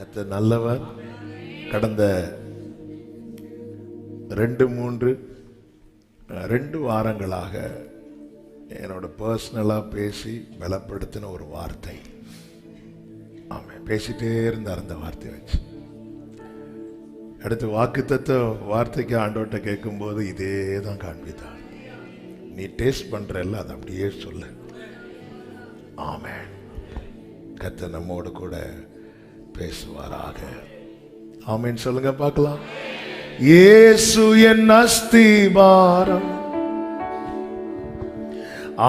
கர்த்தர் நல்லவர். கடந்த 2 வாரங்களாக என்னோட பர்சனலாக பேசி பலப்படுத்தின ஒரு வார்த்தை. ஆமாம், பேசிட்டே இருந்தார் அந்த வார்த்தையை வச்சு. அடுத்து வாக்குத்தத்த வார்த்தைக்கு ஆண்டவர்கிட்ட கேட்கும்போது இதே தான் காண்பித்தார். நீ டேஸ்ட் பண்றல்ல, அதை அப்படியே சொல்லு. ஆமென். கர்த்தர் நம்மோடு கூட பேசுவாராக. ஆமென் சொல்லுங்க பார்க்கலாம். இயேசு என் அஸ்திபாரம்,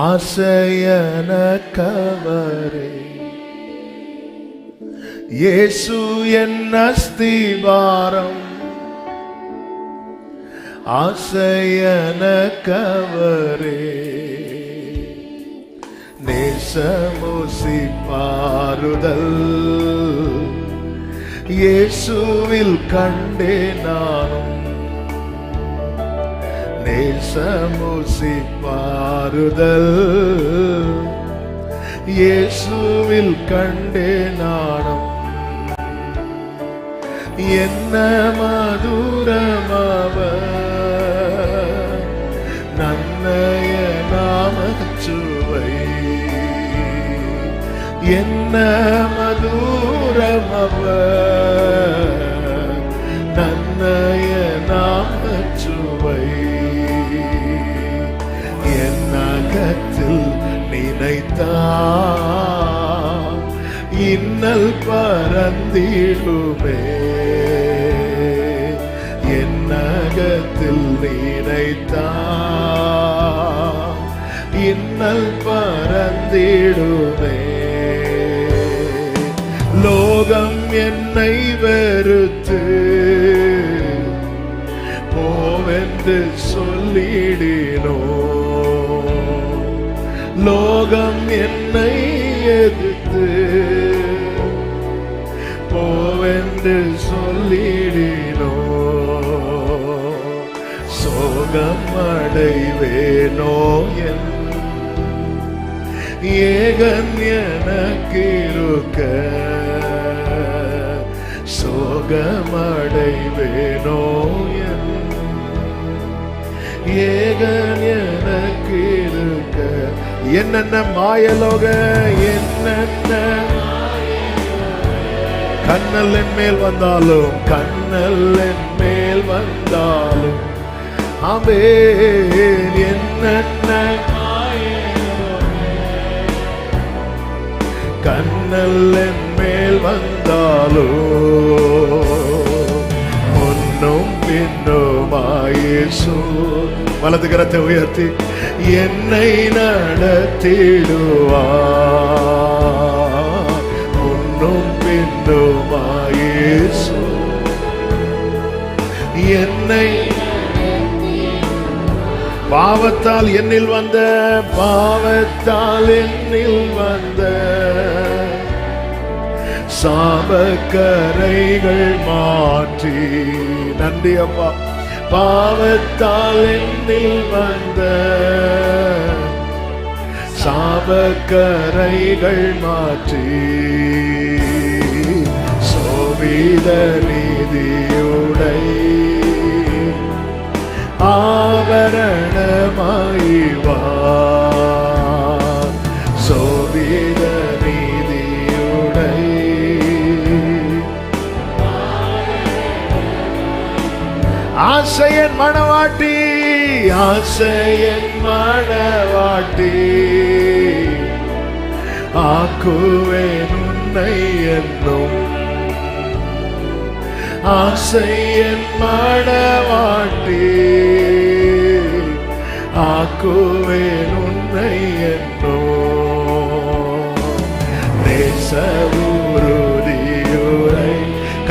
ஆசையன கவரே. இயேசு என் அஸ்திபாரம், ஆசையன கவரே. நேசமோசி பாருதல் இயேசுவில் கண்டே நானும். நேசமோசி பாருதல் இயேசுவில் கண்டே நானும். என்ன மதுரமவர் நன்னய நாமச்சுவை. என்ன மதுரமவர் நன்னய நாமச்சுவை. என் அகத்தில் நினைத்தார் இன்னல் பறந்திடுமே. என் அகத்தில் நினைத்தார் இன்னல் பறந்திடுமே. லோகம் என்னை வெறுத்து போவென்று சொல்லிடினோ. லோகம் என்னை எதிர்த்து போவென்று சொல்லிடினோ. சோகம் அடைவேனோ என் ஏகன் எனக்கு இருக்க. சோகமடைவேனோ என் ஏகன் எனக்கு இருக்க. என்னென்ன மாயலோக, என்னென்ன கண்ணல் என் மேல் வந்தாலும், கண்ணல் என் மேல் வந்தாலும், ஆமென். என்னென்ன கண்ணல் என் மேல் வந்தாலோ, முன்னும் பின்னுமாயிசு. வலது கரத்தை உயர்த்தி என்னை நடத்திடுவார். முன்னும் பின்னுமாயிசு என்னை. பாவத்தால் என்னில் வந்த, பாவத்தால் என்னில் வந்த சாபக்கரைகள் மாற்றி. நன்றி அப்பா. பாவத்தால் என்னில் வந்த சாபக்கரைகள் மாற்றி. சோபித நீதியுடை ஆபரணமாய்வார். சோபித நீதியுடை ஆசையன் மணவாட்டி, ஆசையன் மணவாட்டி. ஆக்குவேன் உன்னை என்னும் ஆசையன் மணவாட்டி. ஆக்குவேன் உன்னை என்னோ. நேச உறுதியுரை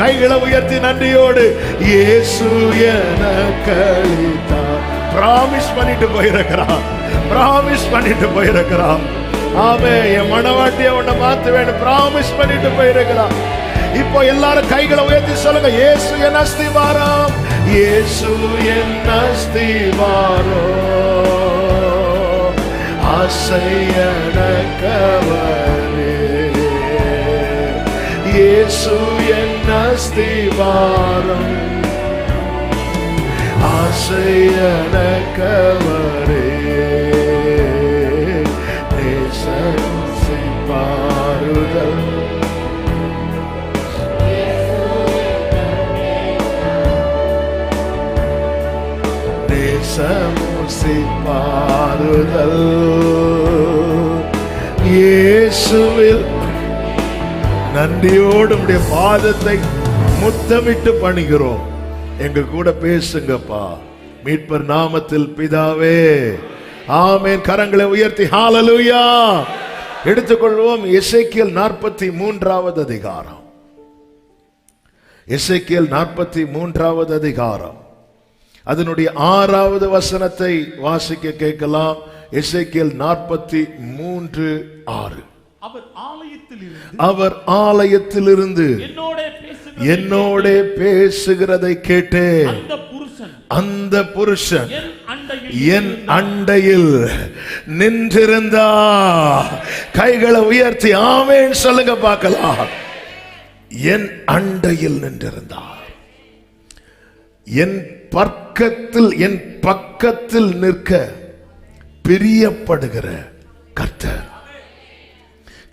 கைகளை உயர்த்தி நன்றியோடு இயேசு எனக்கு அளித்தார். பிராமிஸ் பண்ணிட்டு போயிருக்கிறான், பிராமிஸ் பண்ணிட்டு போயிருக்கிறான். ஆமென். என் மணவாட்டியை உன்னை மாத்துவேன் பிராமிஸ் பண்ணிட்டு போயிருக்கிறான். இப்போ எல்லாரும் கைகளை உயர்த்தி சொல்லுங்க. இயேசு என் அஸ்திபாரம், இயேசு என் அஸ்திபாரம், ஆசையன கவரே. இயேசு என் அஸ்திவாரம் ஆசையனக்கவரே நேசமாறுதல் நேசமுசிப்பாறுதல் இயேசுவில் நன்றியோடு உம்முடைய பாதத்தை முத்தமிட்டு பணிகிறோம். எங்க கூட பேசுங்கப்பா, மீட்பர் நாமத்தில் பிதாவே, ஆமென். கரங்களை உயர்த்தி ஹalleluya எடுத்துக்கொள்வோம். எசேக்கியேல் 43வது அதிகாரம். எசேக்கியேல் 43வது அதிகாரம் அதனுடைய 6வது வசனத்தை வாசிக்க கேட்கலாம். எசேக்கியேல் 43:6. அவர் ஆலயத்திலிருந்து என்னோட பேசுகிறதை கேட்டேன். அந்த புருஷன் என் அண்டையில் நின்றிருந்தா. கைகளை உயர்த்தி ஆமென் சொல்லுங்க பார்க்கலாம். என் அண்டையில் நின்றிருந்தார். என் பக்கத்தில் நிற்க பிரியப்படுகிற கர்த்தர்.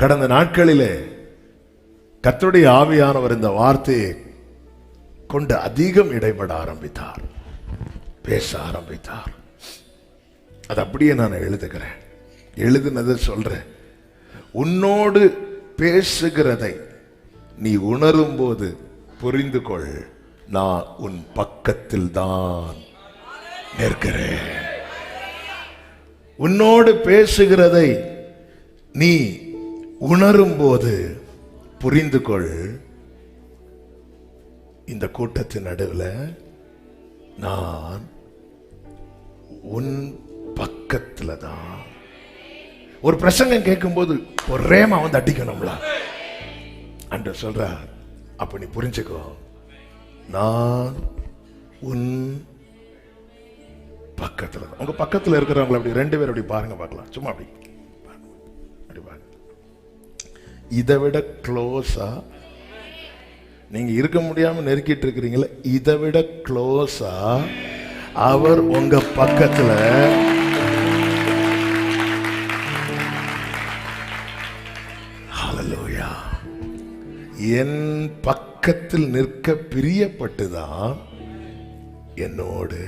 கடந்த நாட்களிலே கர்த்தருடைய ஆவியானவர் இந்த வார்த்தையை கொண்டு அதிகம் இடைபட ஆரம்பித்தார், பேச ஆரம்பித்தார். அது அப்படியே நான் எழுதுகிறேன், எழுதுனதை சொல்றேன். உன்னோடு பேசுகிறதை நீ உணரும் போது புரிந்து கொள், நான் உன் பக்கத்தில் தான் நிற்கிறேன். உன்னோடு பேசுகிறதை நீ உணரும் போது புரிந்து கொள், இந்த கூட்டத்தின் நடுவில் நான் உன் பக்கத்துல தான். ஒரு பிரசங்கம் கேட்கும் போது ஒரு ரேமா வந்து அடிக்கணும்ல அன்று சொல்றார். அப்ப நீ புரிஞ்சுக்கோ, நான் உன் பக்கத்துல தான். உங்க பக்கத்துல இருக்கிறவங்களை அப்படி 2 பேர் அப்படி பாருங்க பார்க்கலாம். சும்மா அப்படி பாருங்க. இதை விட க்ளோஸா நீங்க இருக்க முடியாம நெருக்கிட்டு இருக்கிறீங்களா? இதை விட க்ளோஸா அவர் உங்க பக்கத்துல. ஹல்லேலூயா. என் பக்கத்தில் நிற்க பிரியப்பட்டுதான் என்னோடு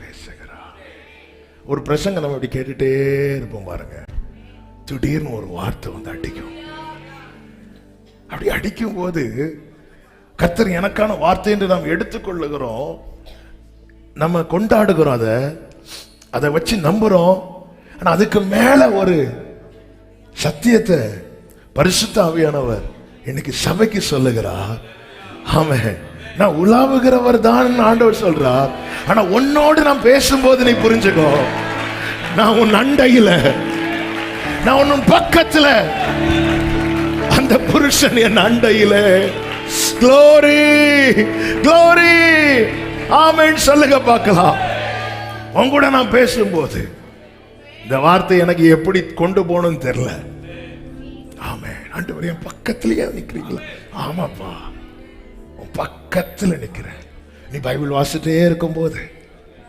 பேசுகிறார். ஒரு பிரசங்க நம்ம இப்படி கேட்டுட்டே இருப்போம் பாருங்க, திடீர்னு ஒரு வார்த்தை வந்து அடிக்கும். அப்படி அடிக்கும் போது கர்த்தர் எனக்கான வார்த்தை என்று நாம் எடுத்துக்கொள்ளுகிறோம், நம்ம கொண்டாடுகிறோம், அதை வச்சு நம்புறோம். ஆனா அதுக்கு மேல ஒரு சத்தியத்தை பரிசுத்த ஆவியானவர் இன்னைக்கு சபைக்கு சொல்லுகிறார். ஆமென். நான் உலாவுகிறவர் தான் ஆண்டவர் சொல்றார். ஆனா உன்னோடு நான் பேசும்போது நீ புரிஞ்சுக்கோ, நான் உன் அண்டையில, நான் உன் பக்கத்துல. அந்த புருஷன் என் அண்டையில. க்ளோரி க்ளோரி ஆமென் சொல்லுங்க பார்க்கலாம். உன் கூட நான் பேசும்போது இந்த வார்த்தை எனக்கு எப்படி கொண்டு போகணும்னு தெரியல. ஆமென். ஆண்டவர் என் பக்கத்திலேயே நிக்கிறீங்களா? ஆமாப்பா, உன் பக்கத்துல நிக்கிறேன். நீ பைபிள் வாசிட்டே இருக்கும் போது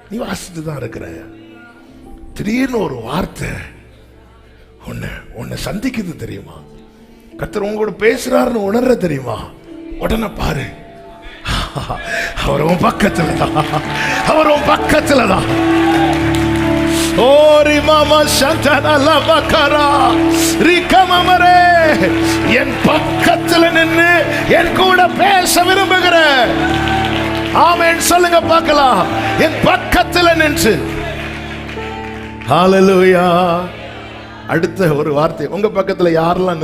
நீ வாசிட்டு தான் இருக்கிற. திடீர்னு ஒரு வார்த்தை உன்னை சந்திக்குது தெரியுமா? கர்த்தர் உங்களோட பேசுறாருன்னு உணர்ற தெரியுமா? உடனே பாரு, அவர் உன் பக்கத்துல தான், அவர் உன் பக்கத்துல தான். ஓரி மாமா சந்தன பக்கரா ரிகமமரே, என் பக்கத்துல நின்னு என் கூட பேச விரும்புகிற. ஆமென் சொல்லுங்க பார்க்கலாம். என் பக்கத்துல நின்று. ஹல்லேலூயா. அடுத்த ஒரு வார்த்தை, உங்க பக்கத்துல யாரெல்லாம்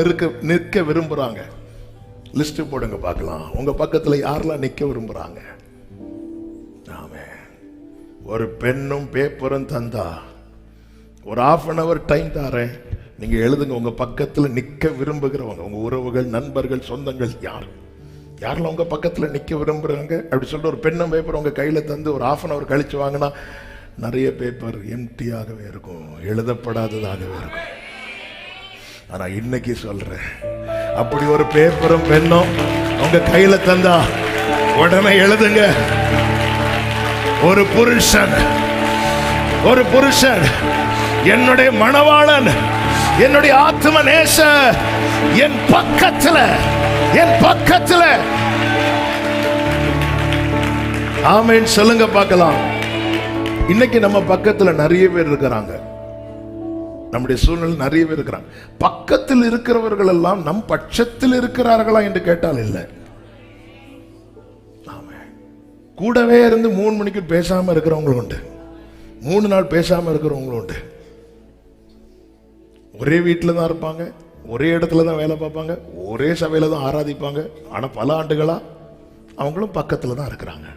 நிற்க விரும்புறாங்க? லிஸ்ட் போடுங்க பார்க்கலாம். உங்க பக்கத்துல யாரெல்லாம் நிற்க விரும்புறாங்க? ஆமென். ஒரு பெண்ணும் பேப்பரும் தந்தா ஒரு 1/2 hour டைம் தாரேன், நீங்க எழுதுங்க. உங்க பக்கத்துல நிற்க விரும்புகிறவங்க, உங்க உறவுகள், நண்பர்கள், சொந்தங்கள், யாரெல்லாம் உங்க பக்கத்துல நிற்க விரும்புறாங்க அப்படி சொல்லிட்டு ஒரு பெண்ணும் பேப்பர் உங்க கையில தந்து ஒரு 1/2 hour கழிச்சு வாங்கினா நிறைய பேப்பர் எம்டியாகவே இருக்கும், எழுதப்படாததாகவே இருக்கும். ஆனா இன்னைக்கு சொல்றேன், அப்படி ஒரு பேப்பரும் பெண்ணும் உங்க கையில தந்தா உடனே எழுதுங்க. ஒரு புருஷன் என்னுடைய மணவாளன், என்னுடைய ஆத்ம நேச என் பக்கத்துல. ஆமென் சொல்லுங்க பார்க்கலாம். இன்னைக்கு நம்ம பக்கத்துல நிறைய பேர் இருக்கிறாங்க. நம்முடைய சூழ்நிலை நிறைய பேர் இருக்கிறாங்க. பக்கத்தில் இருக்கிறவர்கள் எல்லாம் நம் பட்சத்தில் இருக்கிறார்களா என்று கேட்டால் இல்லை. கூடவே இருந்து 3 மணிக்கு பேசாம இருக்கிறவங்களும் உண்டு, 3 நாள் பேசாம இருக்கிறவங்களும் உண்டு. ஒரே வீட்டில் தான் இருப்பாங்க, ஒரே இடத்துல தான் வேலை பார்ப்பாங்க, ஒரே சபையில தான் ஆராதிப்பாங்க. ஆனா பல ஆண்டுகளா அவங்களும் பக்கத்துல தான் இருக்கிறாங்க.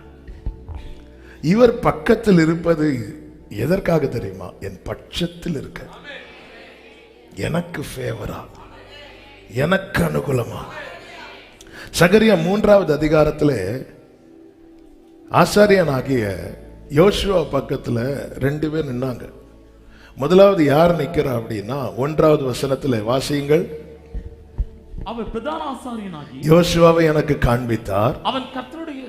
இவர் பக்கத்தில் இருப்பது எதற்காக தெரியுமா? என் பட்சத்தில் இருக்க, எனக்கு ஃபேவரா, எனக்கு அனுகூலமா. சகரியா 3வது அதிகாரத்தில் ஆசாரியனாகிய யோசுவா பக்கத்துல 2 பேர் நின்னாங்க. முதலாவது யார் நிக்கிறா அப்படின்னா 1வது வசனத்துல வாசியுங்கள். அவர் பிரதான ஆசாரியனாகி யோசுவாவை எனக்கு காண்பித்தார். அவன் கர்த்தருடைய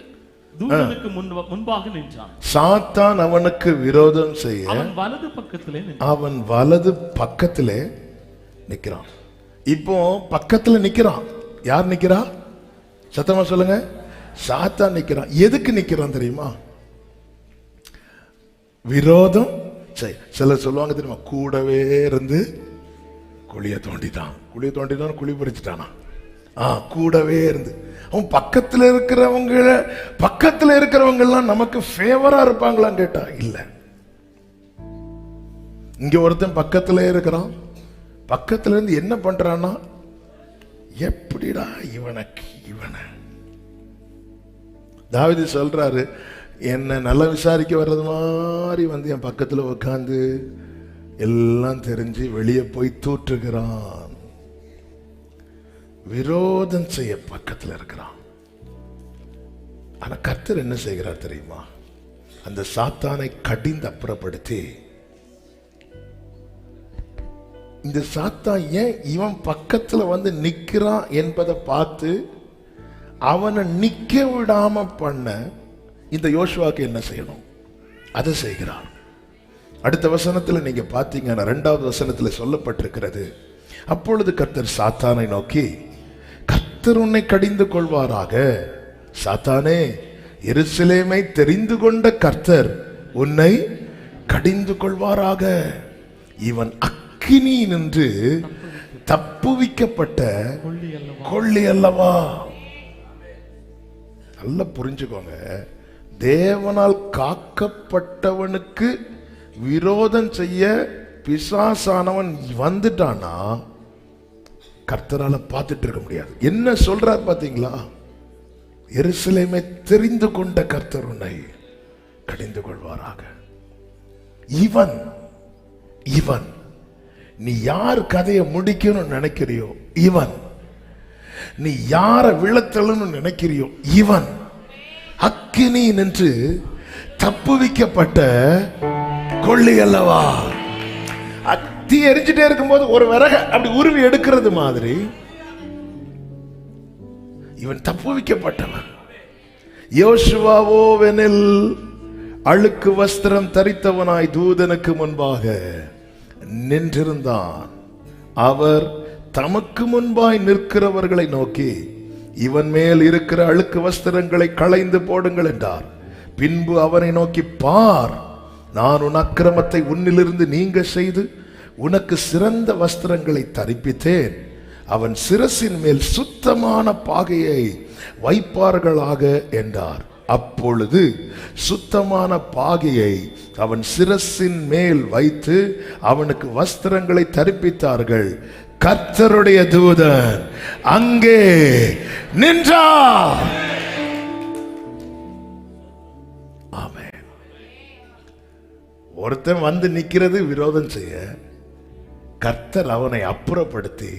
தூதனுக்கு முன்பாக நின்றான். சாத்தான் அவனுக்கு விரோதம் செய்ய அவன் வலது பக்கத்திலே நிக்கிறான். இப்போ பக்கத்துல நிக்கிறான். யார் நிக்கிறா? சத்தமா சொல்லுங்க. சாத்தான் நிக்கிறான். எதுக்கு நிக்கிறான் தெரியுமா? விரோதம். சிலர் சொல்லுவாங்க தெரியுமா, கூடவே இருந்து குழிய தோண்டிட்டான், குழி பறிச்சுட்டானா. கூடவே இருந்து அவன் பக்கத்துல இருக்கிறவங்க எல்லாம் நமக்கு ஃபேவரா இருப்பாங்களான்னு கேட்டா இல்ல. இங்க ஒருத்தன் பக்கத்துல இருக்கிறான். பக்கத்துல இருந்து என்ன பண்றான்னா, எப்படிடா இவனை தாவீது சொல்றாரு, என்ன நல்லா விசாரிக்க வர்றது மாதிரி வந்து என் பக்கத்துல உட்காந்து எல்லாம் தெரிஞ்சு வெளியே போய் தூற்றுகிறான். விரோதம் செய்ய பக்கத்துல இருக்கிறான். ஆனா கர்த்தர் என்ன செய்கிறார் தெரியுமா? அந்த சாத்தானை கடிந்து அப்புறப்படுத்தி, இந்த சாத்தான் ஏன் இவன் பக்கத்துல வந்து நிக்கிறான் என்பதை பார்த்து அவனை நிக்க விடாம பண்ண இந்த யோசுவாக்கு என்ன செய்யணும் அதை செய்கிறார். அடுத்த வசனத்துல நீங்க பாத்தீங்கன்னா 2வது வசனத்துல சொல்லப்பட்டிருக்கிறது, அப்பொழுது கர்த்தர் சாத்தானை நோக்கி, கர்த்தர் உன்னை கடிந்து கொள்வாராக. சாத்தானே, எருசலேமை தெரிந்து கொண்ட கர்த்தர் உன்னை கடிந்து கொள்வாராக. இவன் அக்கினி நின்று தப்புவிக்கப்பட்ட கொள்ளி அல்லவா. நல்லா புரிஞ்சுக்கோங்க. தேவனால் காக்கப்பட்டவனுக்கு விரோதம் செய்ய பிசாசானவன் வந்துட்டானா கர்த்தரால பார்த்துட்டு இருக்க முடியாது. என்ன சொல்றார் பாத்தீங்களா? எருசலேமை தெரிந்து கொண்ட கர்த்தர் உன்னை கடிந்து கொள்வாராக. இவன் நீ யார் கதையை முடிக்கணும்னு நினைக்கிறியோ, இவன் நீ யார விழத்தலன்னு நினைக்கிறியோ, இவன் அக்கினி நின்று தப்புவிக்கப்பட்ட கொள்ளி அல்லவா. தீ எரிஞ்சிட்டே இருக்கும்போது ஒரு விறக அப்படி உருவி எடுக்கிறது மாதிரி இவன் தப்புவிக்கப்பட்டவன். யோசுவாவோவெனில் அழுக்கு வஸ்திரம் தரித்தவனாய் தூதனுக்கு முன்பாக நின்றிருந்தான். அவர் தமக்கு முன்பாய் நிற்கிறவர்களை நோக்கி, இவன் மேல் இருக்கிற அழுக்கு வஸ்திரங்களை களைந்து போடுங்கள் என்றார். பின்பு அவனை நோக்கி, பார், நான் உன் அக்கிரமத்தை உன்னிலிருந்து நீங்க செய்து உனக்கு சிறந்த வஸ்திரங்களை தரிப்பித்தேன். அவன் சிரசின் மேல் சுத்தமான பாகையை வைப்பார்களாக என்றார். அப்பொழுது சுத்தமான பாகையை அவன் சிரசின் மேல் வைத்து அவனுக்கு வஸ்திரங்களை தரிப்பித்தார்கள். கர்த்தருடைய தூதன் அங்கே நின்றார். ஆமென். ஒருத்தன் வந்து நிக்கிறது விரோதம் செய்ய, கர்த்தர் அவனை அப்புறப்படுத்தி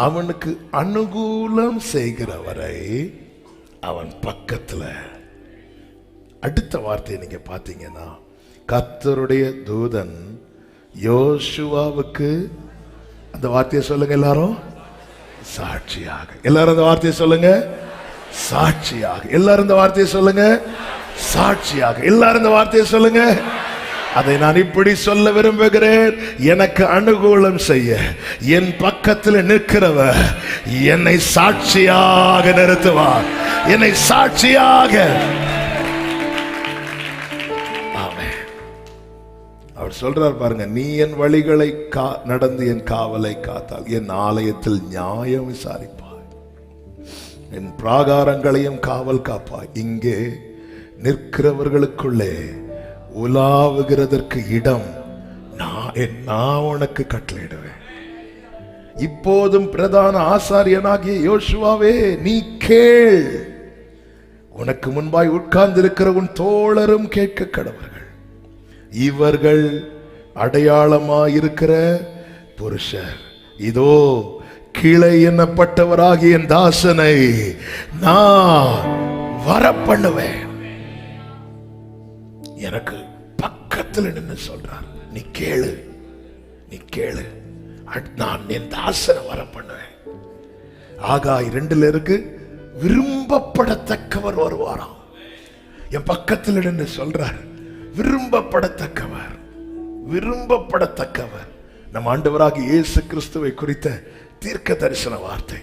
அவனுக்கு அனுகூலம் செய்கிறவரை அவன் பக்கத்துல. அடுத்த வார்த்தையை நீங்க பாத்தீங்கன்னா, கர்த்தருடைய தூதன் யோசுவாவுக்கு, அந்த வார்த்தையை சொல்லுங்க எல்லாரும், சாட்சியாக. எல்லாரும் இந்த வார்த்தையை சொல்லுங்க, சாட்சியாக. எல்லாரும் இந்த வார்த்தையை சொல்லுங்க, சாட்சியாக. எல்லாரும் இந்த வார்த்தையை சொல்லுங்க. அதை நான் இப்படி சொல்ல விரும்புகிறேன். எனக்கு அனுகூலம் செய்ய என் பக்கத்தில் நிற்கிறவர் என்னை சாட்சியாக நிறுத்துவார். என்னை சாட்சியாக. அவர் சொல்றார் பாருங்க, நீ என் வழிகளை நடந்து என் காவலை காத்தால் என் ஆலயத்தில் நியாயம் விசாரிப்பாய், என் பிராகாரங்களையும் காவல் காப்பாய். இங்கே நிற்கிறவர்களுக்குள்ளே உலாவுகிறதற்கு இடம் நான் உனக்கு கட்டளையிடுவேன். இப்போதும் பிரதான ஆசாரியனாகிய யோசுவாவே, நீ கேள். உனக்கு முன்பாய் உட்கார்ந்திருக்கிற உன் தோழரும் கேட்க கடவர்கள். இவர்கள் அடையாளமாயிருக்கிற புருஷர். இதோ கீழே எண்ணப்பட்டவராகிய என் தாசனை நான் வரப்பண்ணுவேன். எனக்கு பக்கத்தில் நின்று சொல்றார், நீ கேளு, நீ கேளு, நான் என் தாசனை வரப்பண்ணுவேன். ஆகாய் 2 இருக்கு, விரும்பப்படத்தக்கவர் வருவாராம். என் பக்கத்தில் நின்று சொல்றார், விரும்பப்படத்தக்கவர், விரும்பப்படத்தக்கவர். நம் ஆண்டவராகிய இயேசு கிறிஸ்துவை குறித்த தீர்க்க தரிசன வார்த்தை.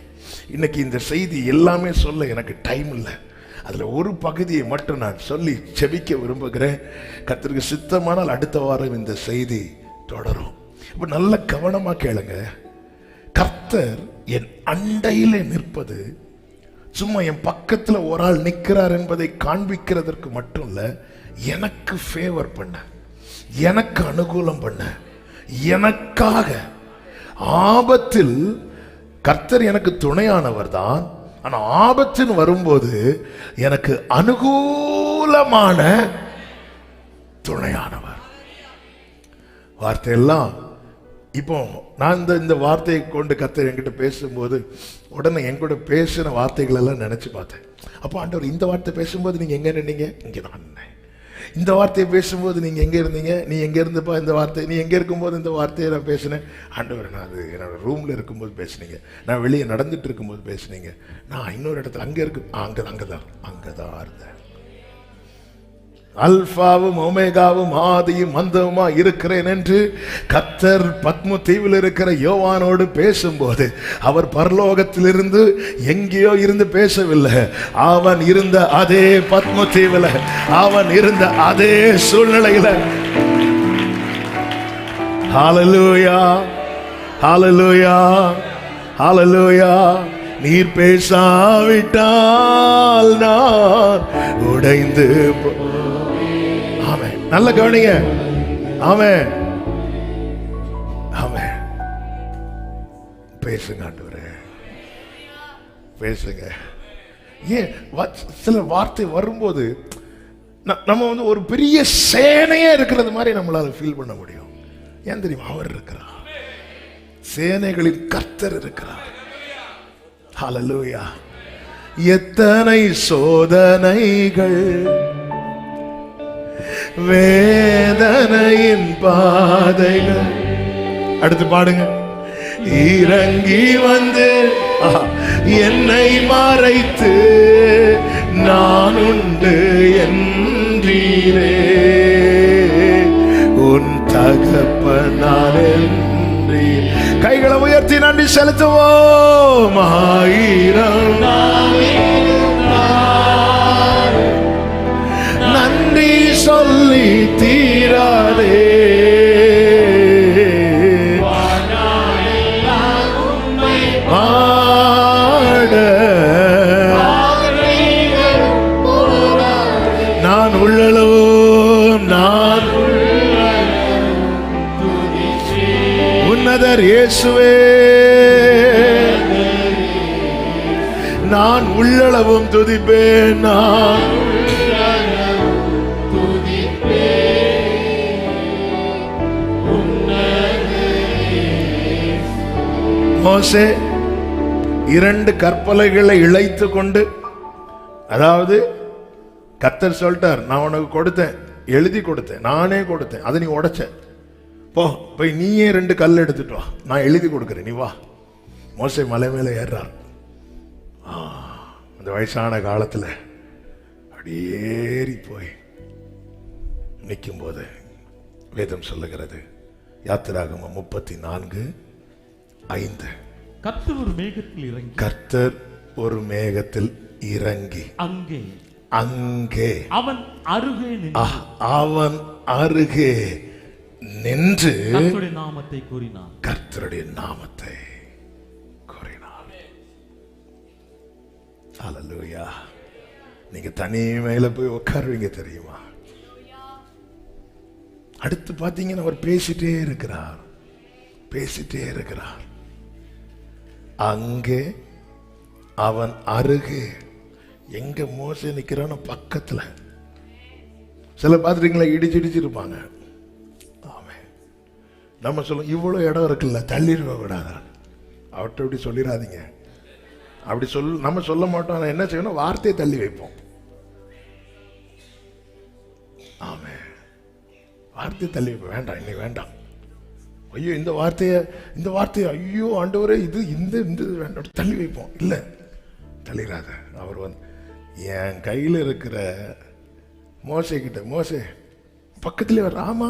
இன்னைக்கு இந்த செய்தி எல்லாமே சொல்ல எனக்கு டைம் இல்லை. அதுல ஒரு பகுதியை மட்டும் நான் சொல்லி செபிக்க விரும்புகிறேன். கர்த்தருக்கு சித்தமானால் அடுத்த வாரம் இந்த செய்தி தொடரும். இப்ப நல்ல கவனமா கேளுங்க. கர்த்தர் என் அண்டையிலே நிற்பது சும்மா என் பக்கத்துல ஒரு ஆள் நிற்கிறார் என்பதை காண்பிக்கிறதற்கு மட்டும் இல்ல, எனக்கு ஃபேவர் பண்ண, எனக்கு அனுகூலம் பண்ண, எனக்காக ஆபத்தில் கர்த்தர் எனக்கு துணையானவர் தான். ஆனா ஆபத்தின் வரும்போது எனக்கு அனுகூலமான துணையானவர். வார்த்தையெல்லாம் இப்போ நான் இந்த வார்த்தையை கொண்டு கர்த்தர் என்கிட்ட பேசும்போது உடனே என்கூட பேசின வார்த்தைகள் எல்லாம் நினைச்சு பார்த்தேன். அப்போ ஆண்டவர், இந்த வார்த்தை பேசும்போது நீங்க எங்க நின்னீங்க? இங்க நான் நின்னேன். இந்த வார்த்தையை பேசும்போது நீங்க எங்க இருந்தீங்க? நீ எங்க இருந்துப்பா? இந்த வார்த்தை நீ எங்க இருக்கும்போது இந்த வார்த்தையை நான் பேசினேன்? ஆண்டவர், நான் அது என்னோட ரூம்ல இருக்கும்போது பேசுனீங்க, நான் வெளியே நடந்துட்டு இருக்கும்போது பேசுனீங்க, நான் இன்னொரு இடத்துல அங்க இருக்கு, அங்கதான் இருந்தேன். அல்பாவும் ஒமேகாவும் ஆதியும் அந்தவுமா இருக்கிறேன் என்று கர்த்தர் பத்மு தீவில் இருக்கிற யோவானோடு பேசும்போது அவர் பரலோகத்திலிருந்து எங்கேயோ இருந்து பேசவில்லை. அவன் இருந்த அதே பத்மு தீவில், அவன் இருந்த அதே சூழ்நிலையில. ஹல்லேலூயா, ஹல்லேலூயா, ஹல்லேலூயா. நீர் பேசாவிட்டால் நான் உடைந்து. ஆமென். நல்ல கவனிங்க. ஆமென், ஆமென். பேசுங்க ஆண்டவரே, பேசுங்க. ஏன் சில வார்த்தை வரும்போது நம்ம ஒரு பெரிய சேனையே இருக்கிறது மாதிரி நம்மளால ஃபீல் பண்ண முடியும். ஏன் தெரியுமா? அவர் இருக்கிறார், சேனைகளின் கர்த்தர் இருக்கிறார். ஹல்லேலூயா. எத்தனை சோதனைகள், வேதனையின் பாதைகள். அடுத்து பாடுங்க. இறங்கி வந்து என்னை மறைத்து நான் உண்டு என்றீரே, உன் தகப்பனார் என்றீர். கைகளை உயர்த்தி நன்றி செலுத்துவோம். ஆயிரம் நன்றி சொல்லி தீராதே. நான் உள்ளளவும் நான் உன்னதர் இயேசுவே, நான் உள்ளளவும் துதிப்பேன். நான் மோசே 2 கற்பலைகளை இழைத்து கொண்டு, அதாவது கர்த்தர் சொல்லிட்டார், நான் உனக்கு கொடுத்தேன், எழுதி கொடுத்தேன், நானே கொடுத்தேன், அதை நீ உடைச்ச, போய் நீயே 2 கல் எடுத்துட்டு வா, நான் எழுதி கொடுக்கிறேன், நீ வா. மோசே மலை மேலே ஏறார். அந்த வயசான காலத்துல அடியேறி போய் நிற்கும் போது வேதம் சொல்லுகிறது, யாத்திராகமம் 34:5, கர்த்தர் ஒரு மேகத்தில் இறங்கி, கர்த்தர் ஒரு மேகத்தில் இறங்கி அங்கே அங்கே அவன் அருகே நின்று அவன் அருகே நின்று கர்த்தருடைய நாமத்தை கூறினான். கர்த்தருடைய நாமத்தை கூறினான். அல்லேலூயா. நீங்க தனிமையில போய் உட்காருவீங்க தெரியுமா? அடுத்து பாத்தீங்கன்னா அவர் பேசிட்டே இருக்கிறார், பேசிட்டே இருக்கிறார். அங்கே அவன் அருகே, எங்க மோசே நிக்கிறான பக்கத்துல. சில பாத்துட்டீங்களா, இடிச்சிருப்பாங்க. ஆமென். நம்ம சொல்லுவோம், இவ்வளவு இடம் இருக்குல்ல, தள்ளிடுவ விடாத. அவர்கிட்ட அப்படி சொல்லிடாதீங்க. அப்படி நம்ம சொல்ல மாட்டோம். என்ன செய்யணும், வார்த்தையை தள்ளி வைப்போம். ஆமென். வார்த்தையை தள்ளி வைப்போம். வேண்டாம், இன்னைக்கு வேண்டாம். ஐயோ இந்த வார்த்தையை ஐயோ ஆண்டவரே இது இந்த வேண்டாம், தள்ளி வைப்போம். இல்ல, தள்ளிடாத. அவர் என் கையில் இருக்கிற மோசே கிட்ட, மோசே பக்கத்துல ராமா,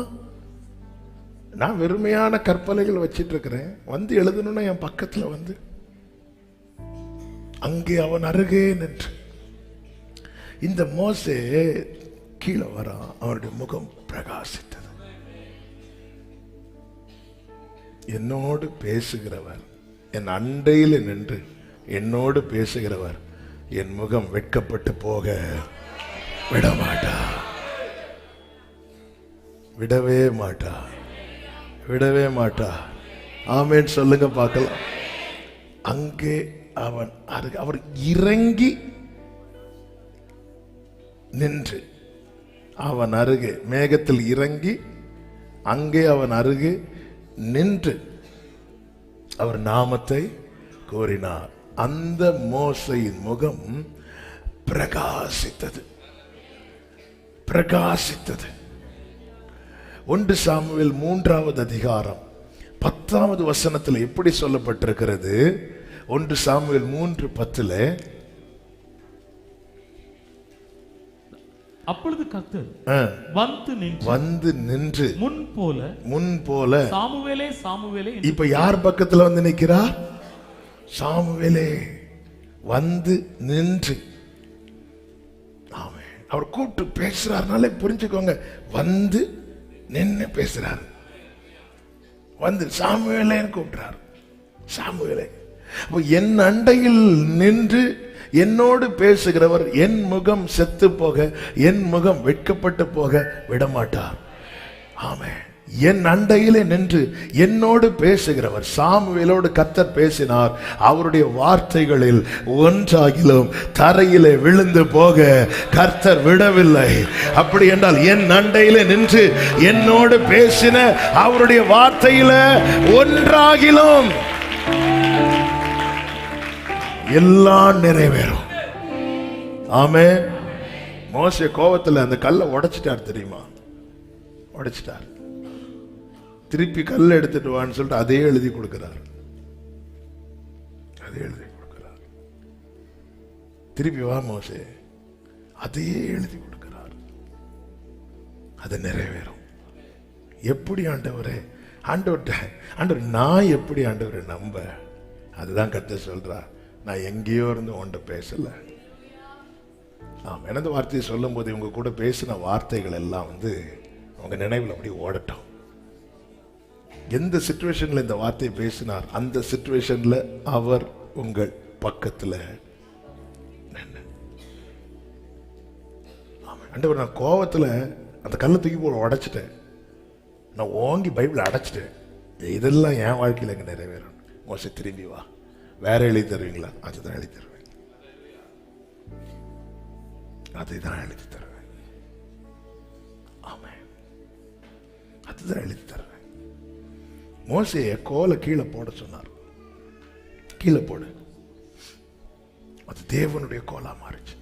நான் வெறுமையான கற்பனைகள் வச்சிட்டு இருக்கிறேன், வந்து எழுதணும்னா என் பக்கத்துல வந்து. அங்கே அவன் அருகே நின்று. இந்த மோசே கீழே வரான், அவனுடைய முகம் பிரகாசித்தது. என்னோடு பேசுகிறவர், என் அண்டையில் நின்று என்னோடு பேசுகிறவர் என் முகம் வெட்கப்பட்டு போக விடமாட்டா, விடவே மாட்டா, விடவே மாட்டா. ஆமென் சொல்லுங்க பார்க்கலாம். அங்கே அவன் அவர் இறங்கி நின்று, அவன் அருகே மேகத்தில் இறங்கி அங்கே அவன் அருகே நின்று அவர் நாமத்தை கூறினார். அந்த மோசையின் முகம் பிரகாசித்தது, பிரகாசித்தது. 1 சாமுவேல் 3வது அதிகாரம் 10வது வசனத்தில் எப்படி சொல்லப்பட்டிருக்கிறது? 1 சாமுவேல் 3:10. அப்பொழுது கர்த்தர் வந்து நின்று முன் போல சாமுவேலே சாமுவேலே. இப்ப யார் பக்கத்துல வந்து நிற்கிறார்? சாமுவேலே வந்து நின்று. ஆமென். அவர் கூப்பிட்டு பேசுறாருனாலே புரிஞ்சுக்கோங்க, வந்து நின்று பேசுறாரு. வந்து சாமுவேலேன்னு கூப்பிடுறார். சாமுவேலே, என் அண்டையில் நின்று என்னோடு பேசுகிறவர் என் முகம் செத்து போக, என் முகம் வெட்கப்பட்டு போக விடமாட்டார். ஆமென். என் அண்டையிலே நின்று என்னோடு பேசுகிறவர். சாமுவேலோடு கர்த்தர் பேசினார். அவருடைய வார்த்தைகளில் ஒன்றாகிலும் தரையிலே விழுந்து போக கர்த்தர் விடவில்லை. அப்படி என்றால் என் அண்டையிலே நின்று என்னோடு பேசின அவருடைய வார்த்தையில ஒன்றாகிலும் எல்லாம் நிறைவேறும். ஆமென். மோசே கோபத்துல அந்த கல்லை உடைச்சிட்டார் தெரியுமா? உடைச்சிட்டார். திருப்பி கல்லை எடுத்துட்டு வான்னு சொல்லிட்டு அதே எழுதி கொடுக்கிறார். அதே எழுதி கொடுக்கிறார். திருப்பி வா மோசே, அதே எழுதி கொடுக்கிறார். அது நிறைவேறும். எப்படி ஆண்டவரே? ஆண்டவர் நான் எப்படி ஆண்டவரை நம்ப? அதுதான் கர்த்தர் சொல்றா, நான் எங்கேயோ இருந்து உன்கிட்ட பேசல. எனது வார்த்தையை சொல்லும் போது இவங்க கூட பேசின வார்த்தைகள் எல்லாம் உங்க நினைவில் அப்படி ஓடட்டும். எந்த சிச்சுவேஷன்ல இந்த வார்த்தையை பேசினார், அந்த சிச்சுவேஷன்ல அவர் உங்கள் பக்கத்துல நின்று. ஆண்டவர், நான் கோபத்துல அந்த கல்லை தூக்கி போல உடைச்சிட்டேன், நான் ஓங்கி பைபிளை அடைச்சிட்டேன், இதெல்லாம் என் வாழ்க்கையில் எங்க நிறைவேறும். மோசே திரும்பி வா, வேற எழுதி தருவீங்களா? அதுதான் எழுதி தருவேன், அதுதான் எழுதி தருவேன். ஆமென். அதுதான் எழுதி தருவேன். மோசேயை கோலை கீழே போட சொன்னார். கீழே போடு. அது தேவனுடைய கோலா மாறிச்சு.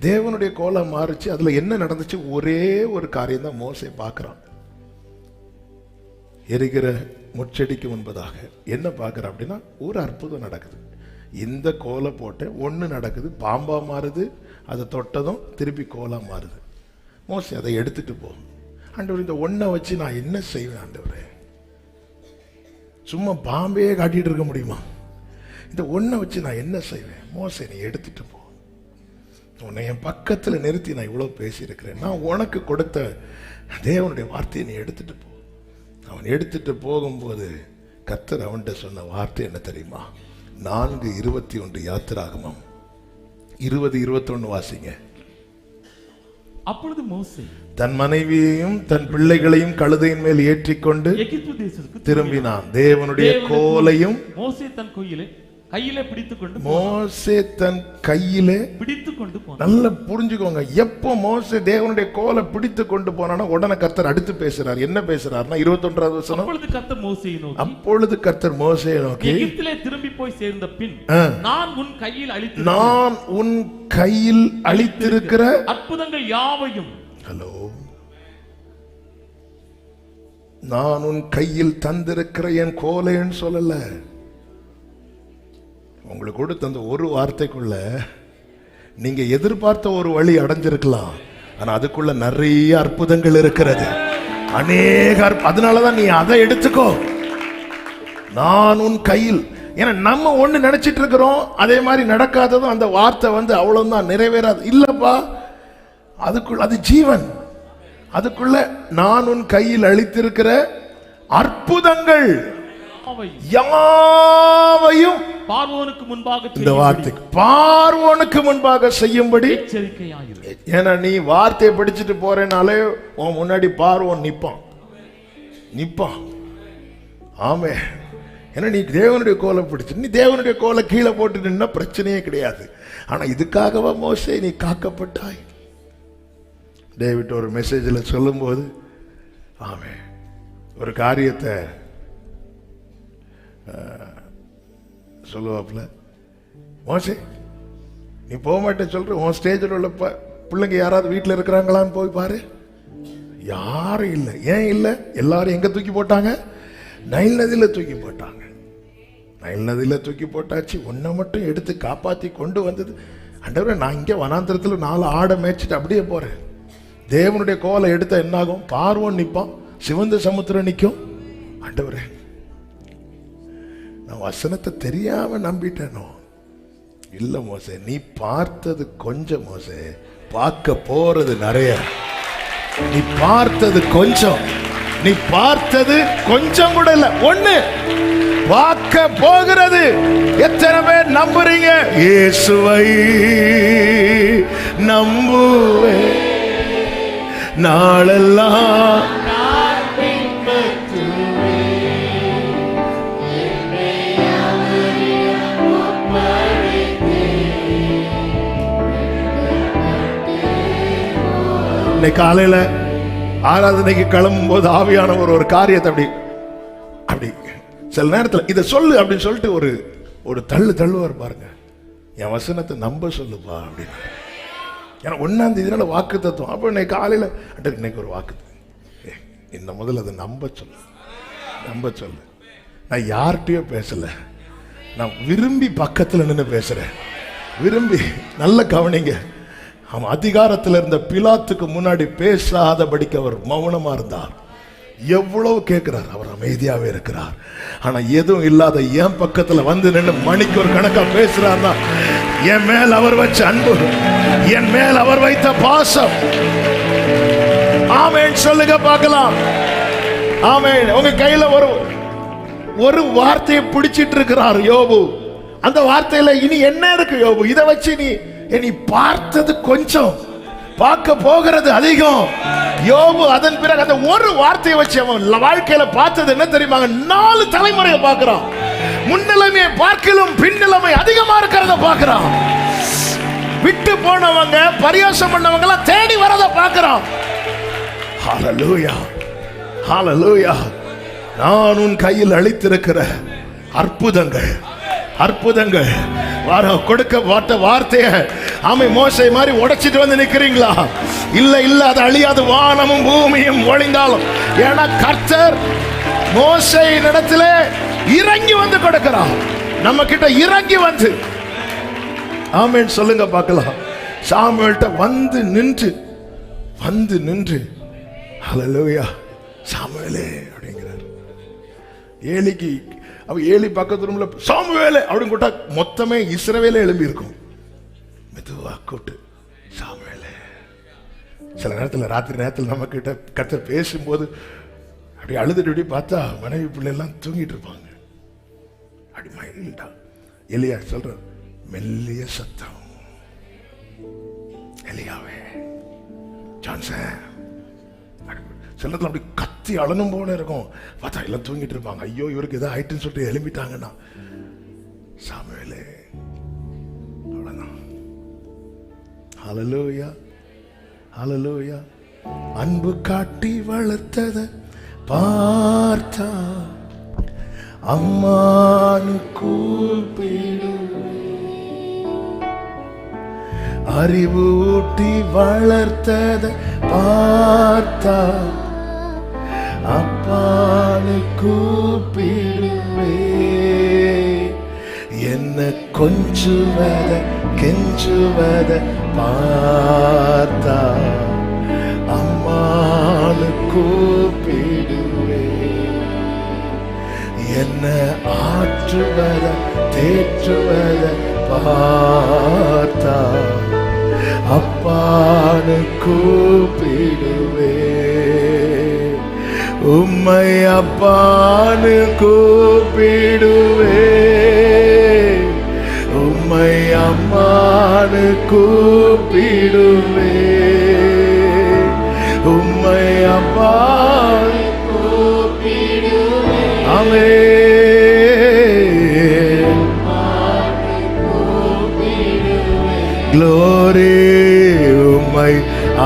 தேவனுடைய கோலா மாறிச்சு. அதுல என்ன நடந்துச்சு? ஒரே ஒரு காரியம் தான் மோசே பார்க்கிறான். எரிகிற முச்செடிக்கு முன்பதாக என்ன பார்க்குறேன் அப்படின்னா ஒரு அற்புதம் நடக்குது. இந்த கோலை போட்டு ஒன்று நடக்குது, பாம்பா மாறுது, அதை தொட்டதும் திருப்பி கோலா மாறுது. மோசே அதை எடுத்துட்டு போ ஆண்டவர், இந்த ஒன்றை வச்சு நான் என்ன செய்வேன் ஆண்டவரே? சும்மா பாம்பையே காட்டிட்டு இருக்க முடியுமா? இந்த ஒன்றை வச்சு நான் என்ன செய்வேன்? மோசே நீ எடுத்துட்டு போ. உன்னை என் பக்கத்தில் நிறுத்தி நான் இவ்வளோ பேசியிருக்கிறேன். நான் உனக்கு கொடுத்த தேவனுடைய வார்த்தையை நீ எடுத்துட்டு போ. அவன் எடுத்துட்டு போகும்போது கர்த்தர் அவன்கிட்ட சொன்ன வார்த்தை என்ன தெரியுமா? 4:21 யாத்திராகமம் 20:21 வாசிங்க. அப்பொழுது மோசே தன் மனைவியையும் தன் பிள்ளைகளையும் கழுதையின் மேல் ஏற்றிக்கொண்டு எகிப்து தேசத்துக்கு திரும்பினான். தேவனுடைய கோலையும் மோசே தன் கையிலே பிடித்துக்கொண்டு போனான். நல்லா புரிஞ்சுக்கோங்க. எப்போ மோசே தேவனுடைய கோலை பிடித்து கொண்டு போனானா உடனே கர்த்தர் அடுத்து பேசுறார். என்ன பேசுறாருன்னா 21வது வசனம். அப்பொழுது கர்த்தர் மோசேயை நோக்கி எகிப்திலே திரும்பி போய் சேர்ந்த பின் நான் உன் கையில் அளித்திருக்கிற அற்புதங்கள் யாவையும், ஹலோ, நான் உன் கையில் தந்திருக்கிற என் கோலைன்னு சொல்லல. உங்களுக்கு கொடுத்த அந்த ஒரு வார்த்தைக்குள்ள நீங்க எதிர்பார்த்த ஒரு வழி அடைஞ்சிருக்கலாம். ஆனா அதுக்குள்ள நிறைய அற்புதங்கள் இருக்கிறது, அநேக. அதனாலதான் நீ அதை எடுத்துக்கோ. நான் உன் கையில். ஏன்னா நம்ம ஒண்ணு நினைச்சிட்டு இருக்கிறோம், அதே மாதிரி நடக்காததும் அந்த வார்த்தை அவ்வளவுதான் நிறைவேறாது. இல்லப்பா, அதுக்குள்ள அது ஜீவன். அதுக்குள்ள நான் உன் கையில் அளித்திருக்கிற அற்புதங்கள் யாவையும் பார்வோனுக்கு முன்பாக, இந்த வார்த்தைக்கு பார்வோனுக்கு முன்பாக செய்யும்படி எச்சரிக்கையாயிரு. ஏன்னா நீ வார்த்தையை படிச்சுட்டு போறேனாலே உன் முன்னாடி பார்வோன் நிப்பான். ஆமே. ஏன்னா நீ தேவனுடைய கோலை பிடிச்சு, நீ தேவனுடைய கோலை கீழே போட்டு நின்னா பிரச்சனையே கிடையாது. ஆனா இதுக்காகவா மோசே நீ காக்கப்பட்டாய்? டேவிட் ஒரு மெசேஜில் சொல்லும்போது ஆமே ஒரு காரியத்தை சொல்லுவாப்புல, மோசே நீ போக மாட்டேன்னு சொல்ற, உன் ஸ்டேஜில் உள்ள பிள்ளைங்க யாராவது வீட்டில் இருக்கிறாங்களான்னு போய் பாரு. யாரும் இல்லை. ஏன் இல்லை? எல்லாரும் எங்க தூக்கி போட்டாங்க? நைல் நதியில் தூக்கி போட்டாங்க. நைல் நதியில் தூக்கி போட்டாச்சு. ஒன்றை மட்டும் எடுத்து காப்பாற்றி கொண்டு வந்தது ஆண்டவரே. நான் இங்கே வனாந்திரத்தில் 4 ஆடை மேய்ச்சிட்டு அப்படியே போறேன். தேவனுடைய கோலை எடுத்த என்னாகும்? பார்வோன் நிற்பான், சிவந்த சமுத்திரம் நிற்கும். ஆண்டவரே, நான் வசனத்தை தெரியாம நம்பிட்டேனோ? இல்ல மோசே, நீ பார்த்தது கொஞ்சம். மோசே, பார்க்க போறது நிறைய. நீ பார்த்தது கொஞ்சம். நீ பார்த்தது கொஞ்சம் கூட இல்ல, ஒண்ணு பார்க்க போகிறது. எத்தனை பேர் நம்புறீங்க? இயேசுவை நம்புவே நாளெல்லாம் காலையில ஆராதனைக்கு கிளம்பும் போது ஆவியானவர் ஒரு காரியத்தை அப்படி சில நேரத்தில் இதை சொல்லு அப்படின்னு சொல்லிட்டு ஒரு தள்ளுவார் பாருங்க. என் வசனத்தை நம்ப சொல்லுப்பா அப்படின்னு. ஏன்னா 1ஆம் தேதினால வாக்கு தத்துவம். அப்போ இன்னைக்கு காலையில இன்னைக்கு ஒரு வாக்கு, இந்த முதல்ல அதை நம்ப சொல்லு. நான் யார்கிட்டயோ பேசல, நான் விரும்பி பக்கத்தில் நின்று பேசுறேன். விரும்பி நல்ல கவனிங்க. அவன் அதிகாரத்தில் இருந்த பிலாத்துக்கு முன்னாடி பேசாதபடிக்கு அவர் மௌனமா இருந்தார். எவ்வளவு கேட்கிறார், அவர் அமைதியாவே இருக்கிறார். ஆனா எதுவும் இல்லாத என் பக்கத்துல நின்று மணிக்கு ஒரு கணக்கா பேசுறாருன்னா என் மேல் அவர் வச்ச அன்பு, என் மேல் அவர் வைத்த பாசம். ஆமென் சொல்லுங்க பார்க்கலாம். ஆமென். உங்க கையில ஒரு வார்த்தையை பிடிச்சிட்டு இருக்கிறார் யோபு. அந்த வார்த்தையில இனி என்ன இருக்கு யோபு? இதை வச்சு நீ பார்த்தது கொஞ்சம், பார்க்க போகிறது அதிகம். யோபு அதன் பிறகு அந்த ஒரு வார்த்தையை வச்சு அவன் வாழ்க்கையில பார்த்தது என்ன தெரியுமா? 4 தலைமுறையை பார்க்கிறான். முன்னிலைமையை பார்க்கலும் பின்னிலைமை அதிகமா இருக்கிறத பார்க்கிறான். விட்டு போனவங்க, பரியாசம் பண்ணவங்க எல்லாம் தேடி வரத பார்க்கிறான். ஹல்லேலூயா, ஹல்லேலூயா. நான் உன் கையில் அளித்திருக்கிற அற்புதங்கள் கொடுக்க வார்த்தைய ஆமை மோசை மாதிரி உடைச்சிட்டு நிக்கிறீங்களா? இல்ல அது அழியாது. வானமும் பூமியும் ஒளிந்தாலும், ஏன்னா கர்த்தர் மோசேயின் இடத்திலே இறங்கி வந்து கொடுக்கிறார். நம்ம கிட்ட இறங்கி வந்து, ஆமென் சொல்லுங்க பார்க்கலாம். சாமுவேல்ட்ட வந்து நின்று ஹல்லேலூயா சாமுவேலே அப்படிங்கிறார். ஏலிக்கு ஏலி பக்கத்து ரூம்ல சாமுவேலே அப்படின்னு கூட்டா மொத்தமே இஸ்ரவேலே எழும்பி இருக்கும். மெதுவா கூட்டு சாமுவேலே. சில நேரத்தில் ராத்திரி நேரத்தில் நம்ம கிட்ட கர்த்தர் பேசும்போது அப்படி அழுதுட்டு அப்படி பார்த்தா மனைவி பிள்ளை எல்லாம் தூங்கிட்டு இருப்பாங்க. அப்படி மைல்டா எலியா சொல்ற மெல்லிய சத்தம், எலியாவே ஜான்சன். சிலத்துல அப்படி கத்தி அழனும் போல இருக்கும். பார்த்தா எல்லாம் தூங்கிட்டு இருப்பாங்க. ஐயோ இவருக்கு ஏதோ ஆயிட்டுன்னு சொல்லிட்டு எழும்பிட்டாங்கன்னா சாமுவேலே அவ்வளவுதான். ஹல்லேலூயா ஹல்லேலூயா. அன்பு காட்டி வளர்த்தத பார்த்தா அம்மானு கூப்பிடு, அறிவு ஊட்டி வளர்த்தத பார்த்தா அப்பானு கூப்பிடுவே, என்ன கொஞ்சுவத கெஞ்சுவத பார்த்தா அம்மானு கூப்பிடுவே, என்ன ஆற்றுவத தேற்றுவத பார்த்தா அப்பானு கூப்பிடுவே, உம்மை அப்பானு கூப்பிடுவே, உம்மை அம்மானு கூப்பிடுவே, உம்மை அப்பானு கூப்பிடுவே. ஆமென். க்ளோரி உம்மை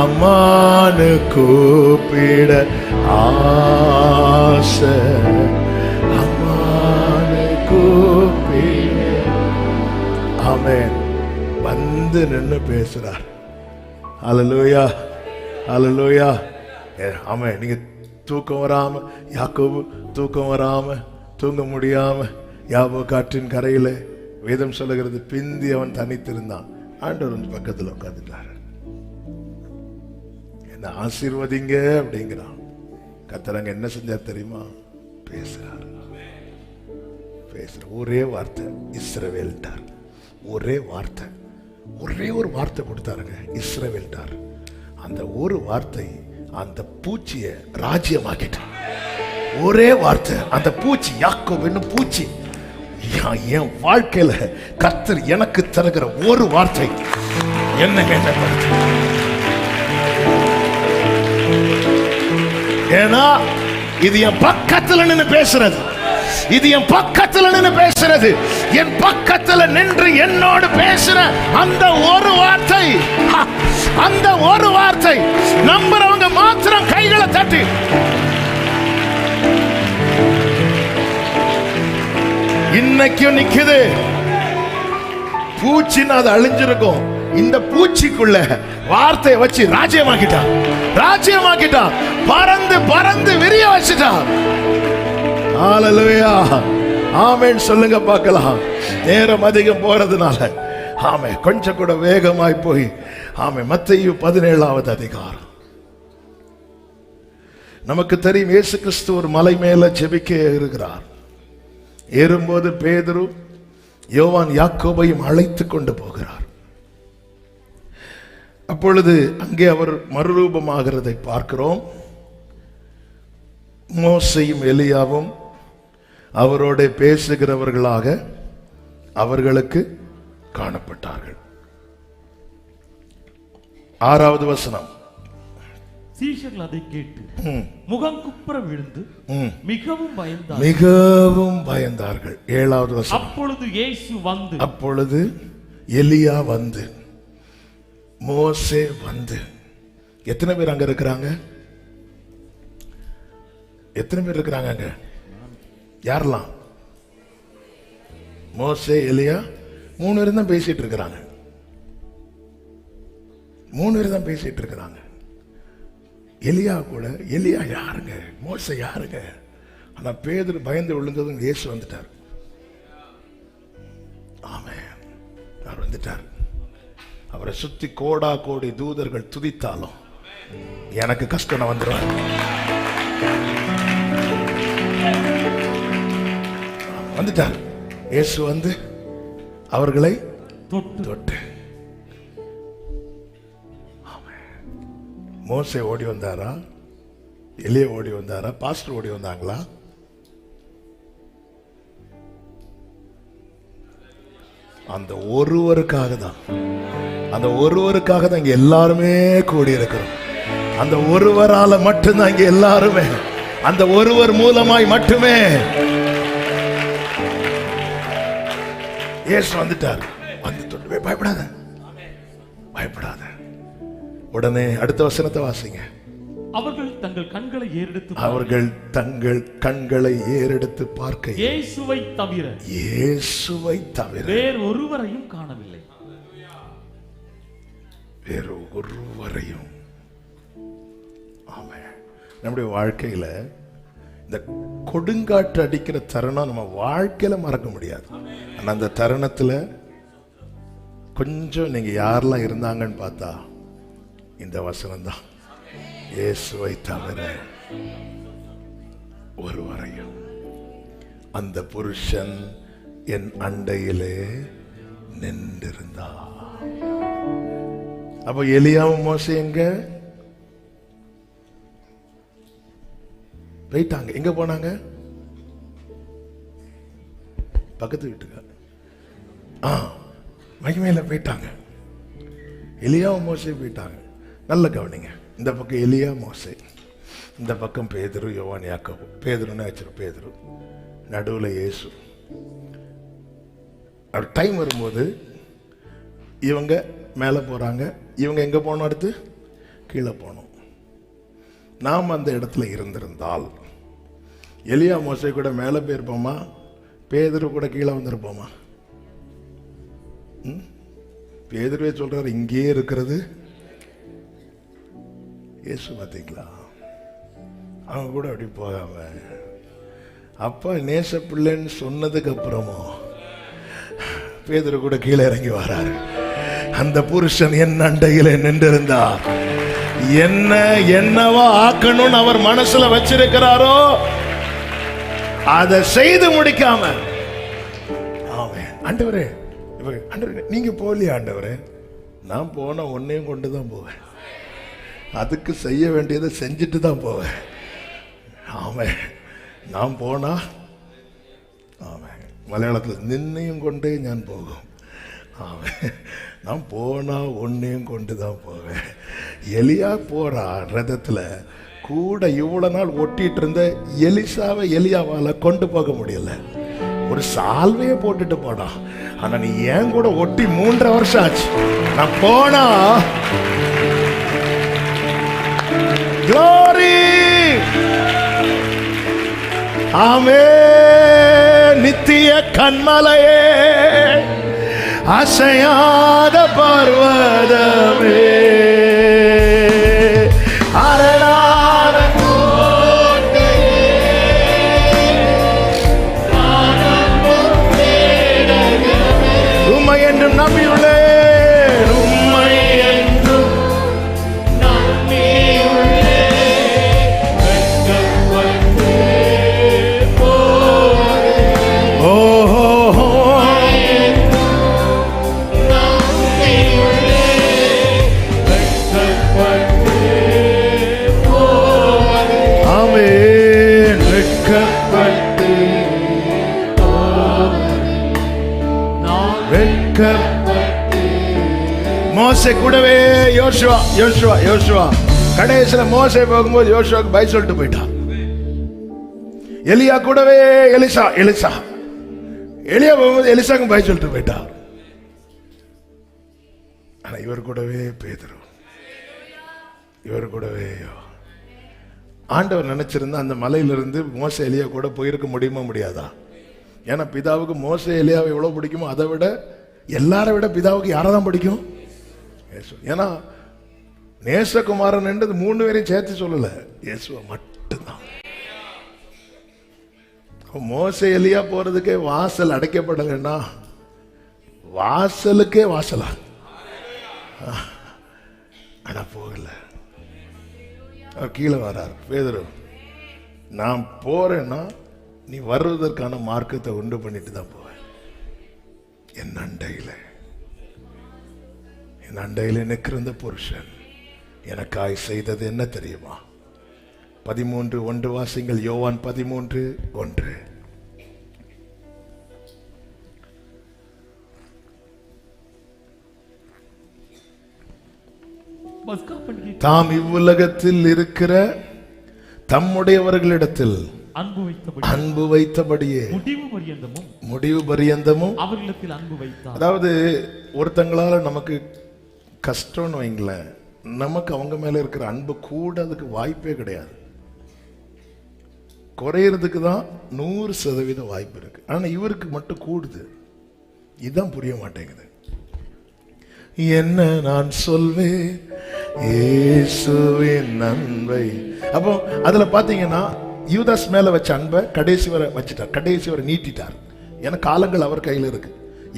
அம்மானு கூப்பிட ஆசை, அம்மானு கூப்பிட. ஆமென். வந்து நின்று பேசுறார். ஹல்லேலூயா ஹல்லேலூயா. ஆமென். நீங்க தூக்கம் வராம, யாக்கோபு தூக்கம் வராம தூங்க முடியாம யாபோ காற்றின் கரையில வேதம் சொல்லுகிறது பிந்தி அவன் தனித்திருந்தான். ஆண்டவர் வந்து பக்கத்தில் உட்கார்ந்துட்டார். என்ன ஆசீர்வதிங்க அப்படிங்கிறான். கர்த்தர் என்ன செஞ்சார் தெரியுமா? பேசுறார். ஒரே வார்த்தை இஸ்ரவேல்ட்டார். ஒரே வார்த்தை, ஒரே ஒரு வார்த்தை கொடுத்தாருங்க, இஸ்ரவேல்ட்டார். அந்த ஒரு வார்த்தை அந்த பூச்சியை ராஜ்யமாக்கிட்டார். ஒரே வார்த்தை, அந்த பூச்சி யாக்கோபு என்னும் பூச்சி. என் வாழ்க்கையில கர்த்தர் எனக்கு தருகிற ஒரு வார்த்தை என்ன கேட்டப்படுது. ஏன்னா இது என் பக்கத்துல நின்று பேசுறது, இது என் பக்கத்துல நின்று பேசுறது, என் பக்கத்துல நின்று என்னோடு பேசுற அந்த ஒரு வார்த்தை, அந்த ஒரு வார்த்தை நம்புறவங்க மாத்திரம் கைகளை தட்டி இன்னைக்கும் நிக்குது. பூச்சின்னு அது அழிஞ்சிருக்கும். இந்த பூச்சிக்குள்ள வார்த்தையை வச்சு ராஜ்யமாக்கிட்டான், ராஜ்யமாக்கிட்டான். பறந்து பறந்து விரிய வச்சுட்டான். ஹல்லேலூயா ஆமென் சொல்லுங்க பார்க்கலாம். நேரம் அதிகம் போறதுனால ஆமே கொஞ்சம் கூட வேகமாய் போய் ஆமே மத்தேயு 17வது அதிகாரம். நமக்கு தெரியும் இயேசு கிறிஸ்து ஒரு மலை மேல ஜெபிக்க இருக்கிறார். ஏறும்போது பேதுரு யோவான் யாக்கோபையும் அழைத்து கொண்டு போகிறார். அப்பொழுது அங்கே அவர் மறுரூபமாகிறதை பார்க்கிறோம். மோசேயும் எலியாவும் அவரோட பேசுகிறவர்களாக அவர்களுக்கு காணப்பட்டார்கள். 6வது வசனம். சீஷர்கள் அதை கேட்டு முகம் குப்புற விழுந்து மிகவும் பயந்தார்கள், மிகவும் பயந்தார்கள். 7வது வசனம். அப்பொழுது இயேசு வந்து, அப்பொழுது எலியா வந்து, மோசே வந்து. எத்தனை பேர் அங்க இருக்கிறாங்க? எத்தனை பேர் இருக்கிறாங்க அங்க? யாரெல்லாம்? மோசே எலியா 3 பேரும் தான் பேசிட்டு இருக்கிறாங்க. 3 பேர் தான் பேசிட்டு இருக்கிறாங்க. எலியா கூட, எலியா யாருங்க? மோசே யாருங்க? ஆனா பேதுரு பயந்து விழுந்ததும் இயேசு வந்துட்டார். ஆமென். அவர் வந்துட்டார். அவரை சுத்தி கோடா கோடி தூதர்கள் துதித்தாலும் எனக்கு கஷ்டம் வந்துடும். வந்துட்டார் இயேசு. வந்து அவர்களை தொட்டு. மோசே ஓடி வந்தாரா? எலியா ஓடி வந்தாரா? பாஸ்டர் ஓடி வந்தாங்களா? அந்த ஒருவருக்காக தான், அந்த ஒருவருக்காக தான் இங்க எல்லாருமே கூடி இருக்கிறோம். அந்த ஒருவரால மட்டும்தான் இங்க எல்லாருமே, அந்த ஒருவர் மூலமாய் மட்டுமே இயேசு வந்துட்டார். வந்து தொட்டு. பயப்படாத, பயப்படாத. உடனே அடுத்த வசனத்தை வாசிங்க. அவர்கள் தங்கள் கண்களை ஏறெடுத்து அவர்கள் தங்கள் கண்களை ஏறெடுத்து பார்க்க இயேசுவை தவிர வேறு ஒருவரையும் காணவில்லை. வேறு ஒருவரையும். ஆமென். நம்முடைய வாழ்க்கையில இந்த கொடுங்காற்று அடிக்கிற தருணம் நம்ம வாழ்க்கையில மறக்க முடியாது. ஆனா அந்த தருணத்துல கொஞ்சம் நீங்க யாரெல்லாம் இருந்தாங்கன்னு பார்த்தா இந்த வசனம் தான். இயேசுவை தவிர ஒருவரையும். அந்த புருஷன் என் அண்டையிலே நின்றிருந்தார். அப்ப எலியாவும் மோசே எங்க போயிட்டாங்க? எங்க போனாங்க? பக்கத்து வீட்டுக்கு மகிமையில போயிட்டாங்க. எலியாவும் மோசே போயிட்டாங்க. நல்ல கவனிங்க. இந்த பக்கம் எலியா மோசே, இந்த பக்கம் பேதுரு யோவான் யாக்கோபு. பேதுருன்னு வச்சிரு, பேதுரு நடுவுல இயேசு. அவர் டைம் வரும்போது இவங்க மேலே போறாங்க, இவங்க எங்க போனோம்? அடுத்து கீழே போனோம். நாம் அந்த இடத்துல இருந்திருந்தால் எலியா மோசே கூட மேலே போயிருப்போமா? பேதுரு கூட கீழே வந்திருப்போமா? பேதுருவே சொல்றாரு இங்கேயே இருக்கிறது இயேசு. பார்த்தீங்களா? அவங்க கூட அப்படி போகாம அப்பா நேச பிள்ளைன்னு சொன்னதுக்கு அப்புறமும் பேதுரு கூட கீழே இறங்கி வராரு. அந்த புருஷன் என் அண்டையில நின்றிருந்தார். என்னவா ஆக்கணும்னு அவர் மனசுல வச்சிருக்கிறாரோ அதை செய்து முடிக்காம, ஆண்டவரே நீங்க போகலையா? ஆண்டவரே நான் போன ஒன்னையும் கொண்டுதான் போவேன், அதுக்கு செய்ய வேண்டியதை செஞ்சுட்டு தான் போவேன். ஆமென். நான் போனா ஆமென். மலையாளத்தில் நின்னையும் கொண்டே நான் போகும். ஆமென். நான் போனா ஒன்னையும் கொண்டு தான் போவேன். எலியா போறா ரதத்துல கூட. இவ்வளவு நாள் ஒட்டிட்டு இருந்த எலிசாவை எலியாவால கொண்டு போக முடியல. ஒரு சால்வையை போட்டுட்டு போனா. ஆனா நீ ஏன் கூட ஒட்டி 3.5 வருஷம் ஆச்சு. நான் போனா glory. ஆமென். நித்திய கன்மலையே, அசையாத பர்வதமே, அரணான கோட்டையே, உம்மை என்றும் நம்பியுள்ளேன், உம்மை என்றும் மோசே கூடவே யோசுவா கடைசியில மோசே போகும்போது யோசுவாக்கு பை சொல்லிட்டு போயிட்டான். எலியா கூடவே எலிசா எலியா போகும்போது எலிசாக்கு பை சொல்லிட்டு போயிட்டான். ஆனா இவர் கூடவே பேதுரு, இவர் கூடவே ஆண்டவர் நினைச்சிருந்தா அந்த மலையிலிருந்து மோசே எலியா கூட போயிருக்க முடியுமா? முடியாதா? ஏன்னா பிதாவுக்கு மோசே எலியாவை எவ்வளவு பிடிக்குமோ அதை விட எல்லாரை விட பிதாவுக்கு யாரதான் பிடிக்கும்? ஏன்னா நேசகுமாரன் என்றது 3 பேரையும் சேர்த்து சொல்லல, இயேசுவை மட்டும்தான். மோசே எலியா போறதுக்கே வாசல் அடைக்கப்படலைன்னா வாசலுக்கே வாசலா? ஆனா போகல. அவர் கீழே வர்றார். பேதுரு, நான் போறேன்னா நீ வருவதற்கான மார்க்கத்தை உண்டு பண்ணிட்டு தான் போவேன். என் அண்டையில நிற்கிற இந்த புருஷன் எனக்காய் செய்தது என்ன தெரியுமா? 13:1 வாசிங்கள். யோவான் 13:1. தாம் இவ்வுலகத்தில் இருக்கிற தம்முடையவர்களிடத்தில் அன்பு வைத்தபடியே முடிவு பரியந்தமும் அவர்களிடத்தில் அன்பு வைத்தார். அதாவது ஒருத்தங்களால நமக்கு கஷ்டம்னு வைங்களேன், நமக்கு அவங்க மேல இருக்கிற அன்பு கூட அதுக்கு வாய்ப்பே கிடையாது. குறையறதுக்கு தான் 100% வாய்ப்பு இருக்கு. ஆனா இவருக்கு மட்டும் கூடுது. இதுதான் புரிய மாட்டேங்குது. என்ன நான் சொல்வேன் இயேசுவின் அன்பை. அப்போ அதுல பாத்தீங்கன்னா யூதாஸ் மேல வச்ச அன்பை கடைசி வரை வச்சுட்டார், கடைசி வரை நீட்டிட்டார். ஏன்னா காலங்கள் அவர் கையில் இருக்கு.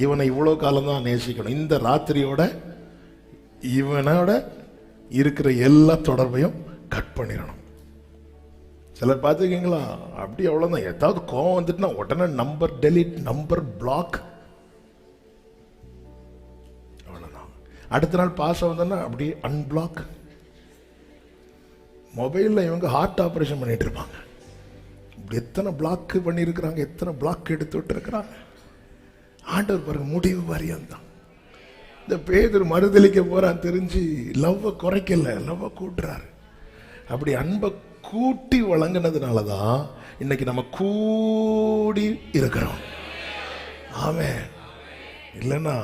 இவனை இவ்வளவு காலம் தான் நேசிக்கணும். இந்த ராத்திரியோட இவனோட இருக்கிற எல்லா தொடர்பையும் கட் பண்ணிடணும். சிலர் பார்த்துருக்கீங்களா, அப்படி அவ்வளோதான். ஏதாவது கோவம் வந்துட்டுனா உடனே நம்பர் டெலிட், நம்பர் பிளாக், அவ்வளோதான். அடுத்த நாள் பாஸ் வந்தோன்னா அப்படியே அன்பிளாக். மொபைலில் இவங்க ஹார்ட் ஆப்ரேஷன் பண்ணிட்டு இருப்பாங்க. இப்படி எத்தனை பிளாக் பண்ணியிருக்கிறாங்க, எத்தனை பிளாக் எடுத்து விட்டுருக்கிறாங்க. ஆண்டவர் பாருங்க, முடிவு வரையந்தான். இந்த பேதுரு மறுதளிக்க போறான் தெரிஞ்சு லவ்வை குறைக்கல, லவ்வை கூட்டுறாரு. அப்படி அன்பை கூட்டி வழங்கினதுனால தான் இன்னைக்கு நம்ம கூடி இருக்கிறோம். ஆமென். இல்லைன்னா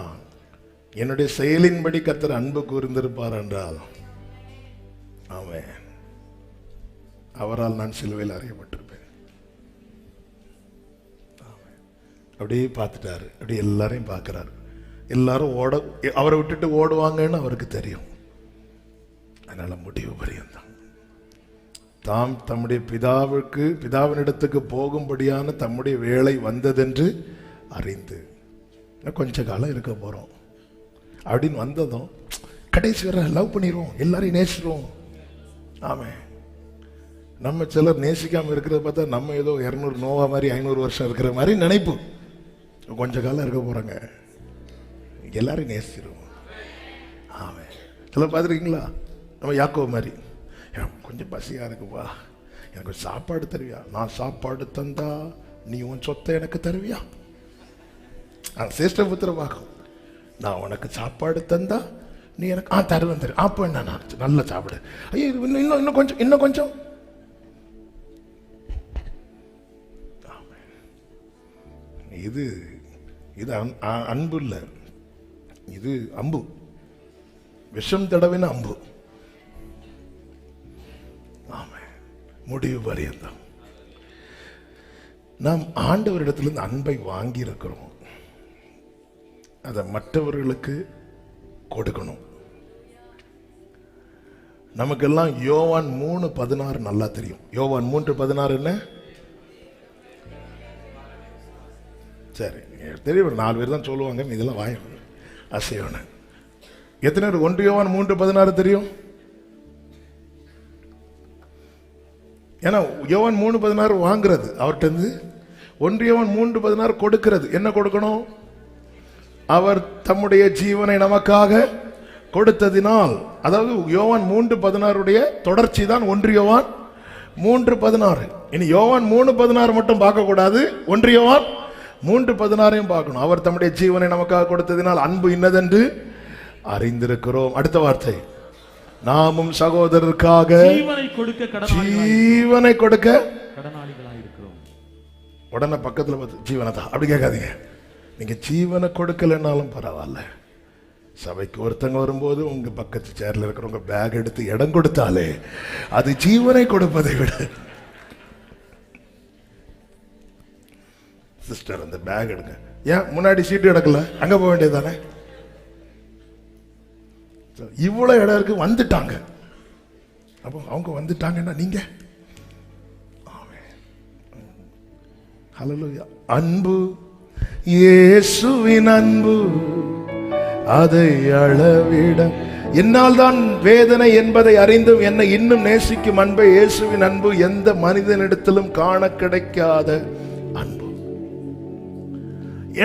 என்னுடைய செயலின்படி கர்த்தர் அன்பு கூர்ந்திருப்பார் என்றால், ஆமென், அவரால் நான் சிலுவையில் அறையப்பட்டிருப்பேன். அப்படியே பார்த்துட்டாரு. அப்படியே எல்லாரையும் பார்க்கிறாரு. எல்லாரும் அவரை விட்டுட்டு ஓடுவாங்கன்னு அவருக்கு தெரியும். அதனால முடிவு பரியந்தான் தாம் தம்முடைய பிதாவினிடத்துக்கு போகும்படியான தம்முடைய வேலை வந்ததென்று அறிந்து கொஞ்ச காலம் இருக்க போறோம் அப்படின்னு வந்ததும் கடைசி வரை லவ் பண்ணிடுவோம், எல்லாரையும் நேசிடுவோம். ஆமே, நம்ம சிலர் நேசிக்காம இருக்கிறத பார்த்தா நம்ம ஏதோ 200 நோவா மாதிரி 500 வருஷம் இருக்கிற மாதிரி நினைப்பு. கொஞ்ச காலம் இருக்க போறாங்க, எல்லாரும் நேசிடுவோம். ஆமே, சில பார்த்துருக்கீங்களா, நம்ம யாக்கோ மாதிரி, கொஞ்சம் பசியா இருக்குப்பா, எனக்கு சாப்பாடு தருவியா? நான் சாப்பாடு தந்தா நீ உன் சொத்தை எனக்கு தருவியா? சேஷ்ட புத்திர பார்க்கும். நான் உனக்கு சாப்பாடு தந்தா நீ எனக்கு தருவேன் தரு. அப்போ என்ன, நான் நல்லா சாப்பிடு. ஐயோ, இன்னும் கொஞ்சம், இன்னும் கொஞ்சம். இது இது அன்பு இல்லை, இது அம்பு, விஷம் தடவின அம்பு. ஆமா, முடிவு பரியந்தம் நாம் ஆண்டவரிடத்திலிருந்து அன்பை வாங்கி இருக்கிறோம். அதை மற்றவர்களுக்கு கொடுக்கணும். நமக்கெல்லாம் யோவான் 3:16 நல்லா தெரியும். யோவான் 3:16 என்ன? சரி, தெரியும், 4 பேர் தான் சொல்லுவாங்க, இதெல்லாம் வாய அசைவன. எத்தனை பேர் 1 யோவான் 3:16 தெரியும்? ஏன்னா யோவான் 3:16 வாங்குறது அவர்கிட்ட இருந்து, 1 யோவான் 3:16 கொடுக்கிறது. என்ன கொடுக்கணும்? அவர் தம்முடைய ஜீவனை நமக்காக கொடுத்ததினால். அதாவது யோவான் 3:16 தொடர்ச்சி தான் 1 யோவான் 3:16. இனி யோவான் 3:16 மட்டும் பார்க்க கூடாது, 1 யோவான் 3:16 பார்க்கணும். அவர் தம்முடைய ஜீவனை நமக்காக கொடுத்ததினால் அன்பு இன்னதென்று அறிந்திருக்கிறோம். அடுத்த வார்த்தை, நாமும் சகோதரருக்காக ஜீவனை கொடுக்க கடனாளிகளாய் இருக்கிறோம். உடனே பக்கத்துல பார்த்து ஜீவனை தான் அப்படி கேட்காதீங்க. நீங்க ஜீவனை கொடுக்கலன்னாலும் பரவாயில்ல, சபைக்கு ஒருத்தங்க வரும்போது உங்க பக்கத்து சேர்ல இருக்கிறவங்க பேக் எடுத்து இடம் கொடுத்தாலே அது ஜீவனை கொடுப்பதை விட. சிஸ்டர், அந்த பேக் எடுங்க. ஏன் முன்னாடி சீட்டு எடுக்கல? அங்க போக வேண்டியதானே? இவ்வளவு இடம் இருக்கு, வந்துட்டாங்க. அப்போ அவங்க வந்துட்டாங்கன்னா நீங்க ஹல்லேலூயா. அன்பு, இயேசுவின் அன்பு அதை அளவிட, என்னால் தான் வேதனை என்பதை அறிந்தும் என்னை இன்னும் நேசிக்கும் அன்பை, இயேசுவின் அன்பு எந்த மனிதனிடத்திலும் காண கிடைக்காத அன்பு.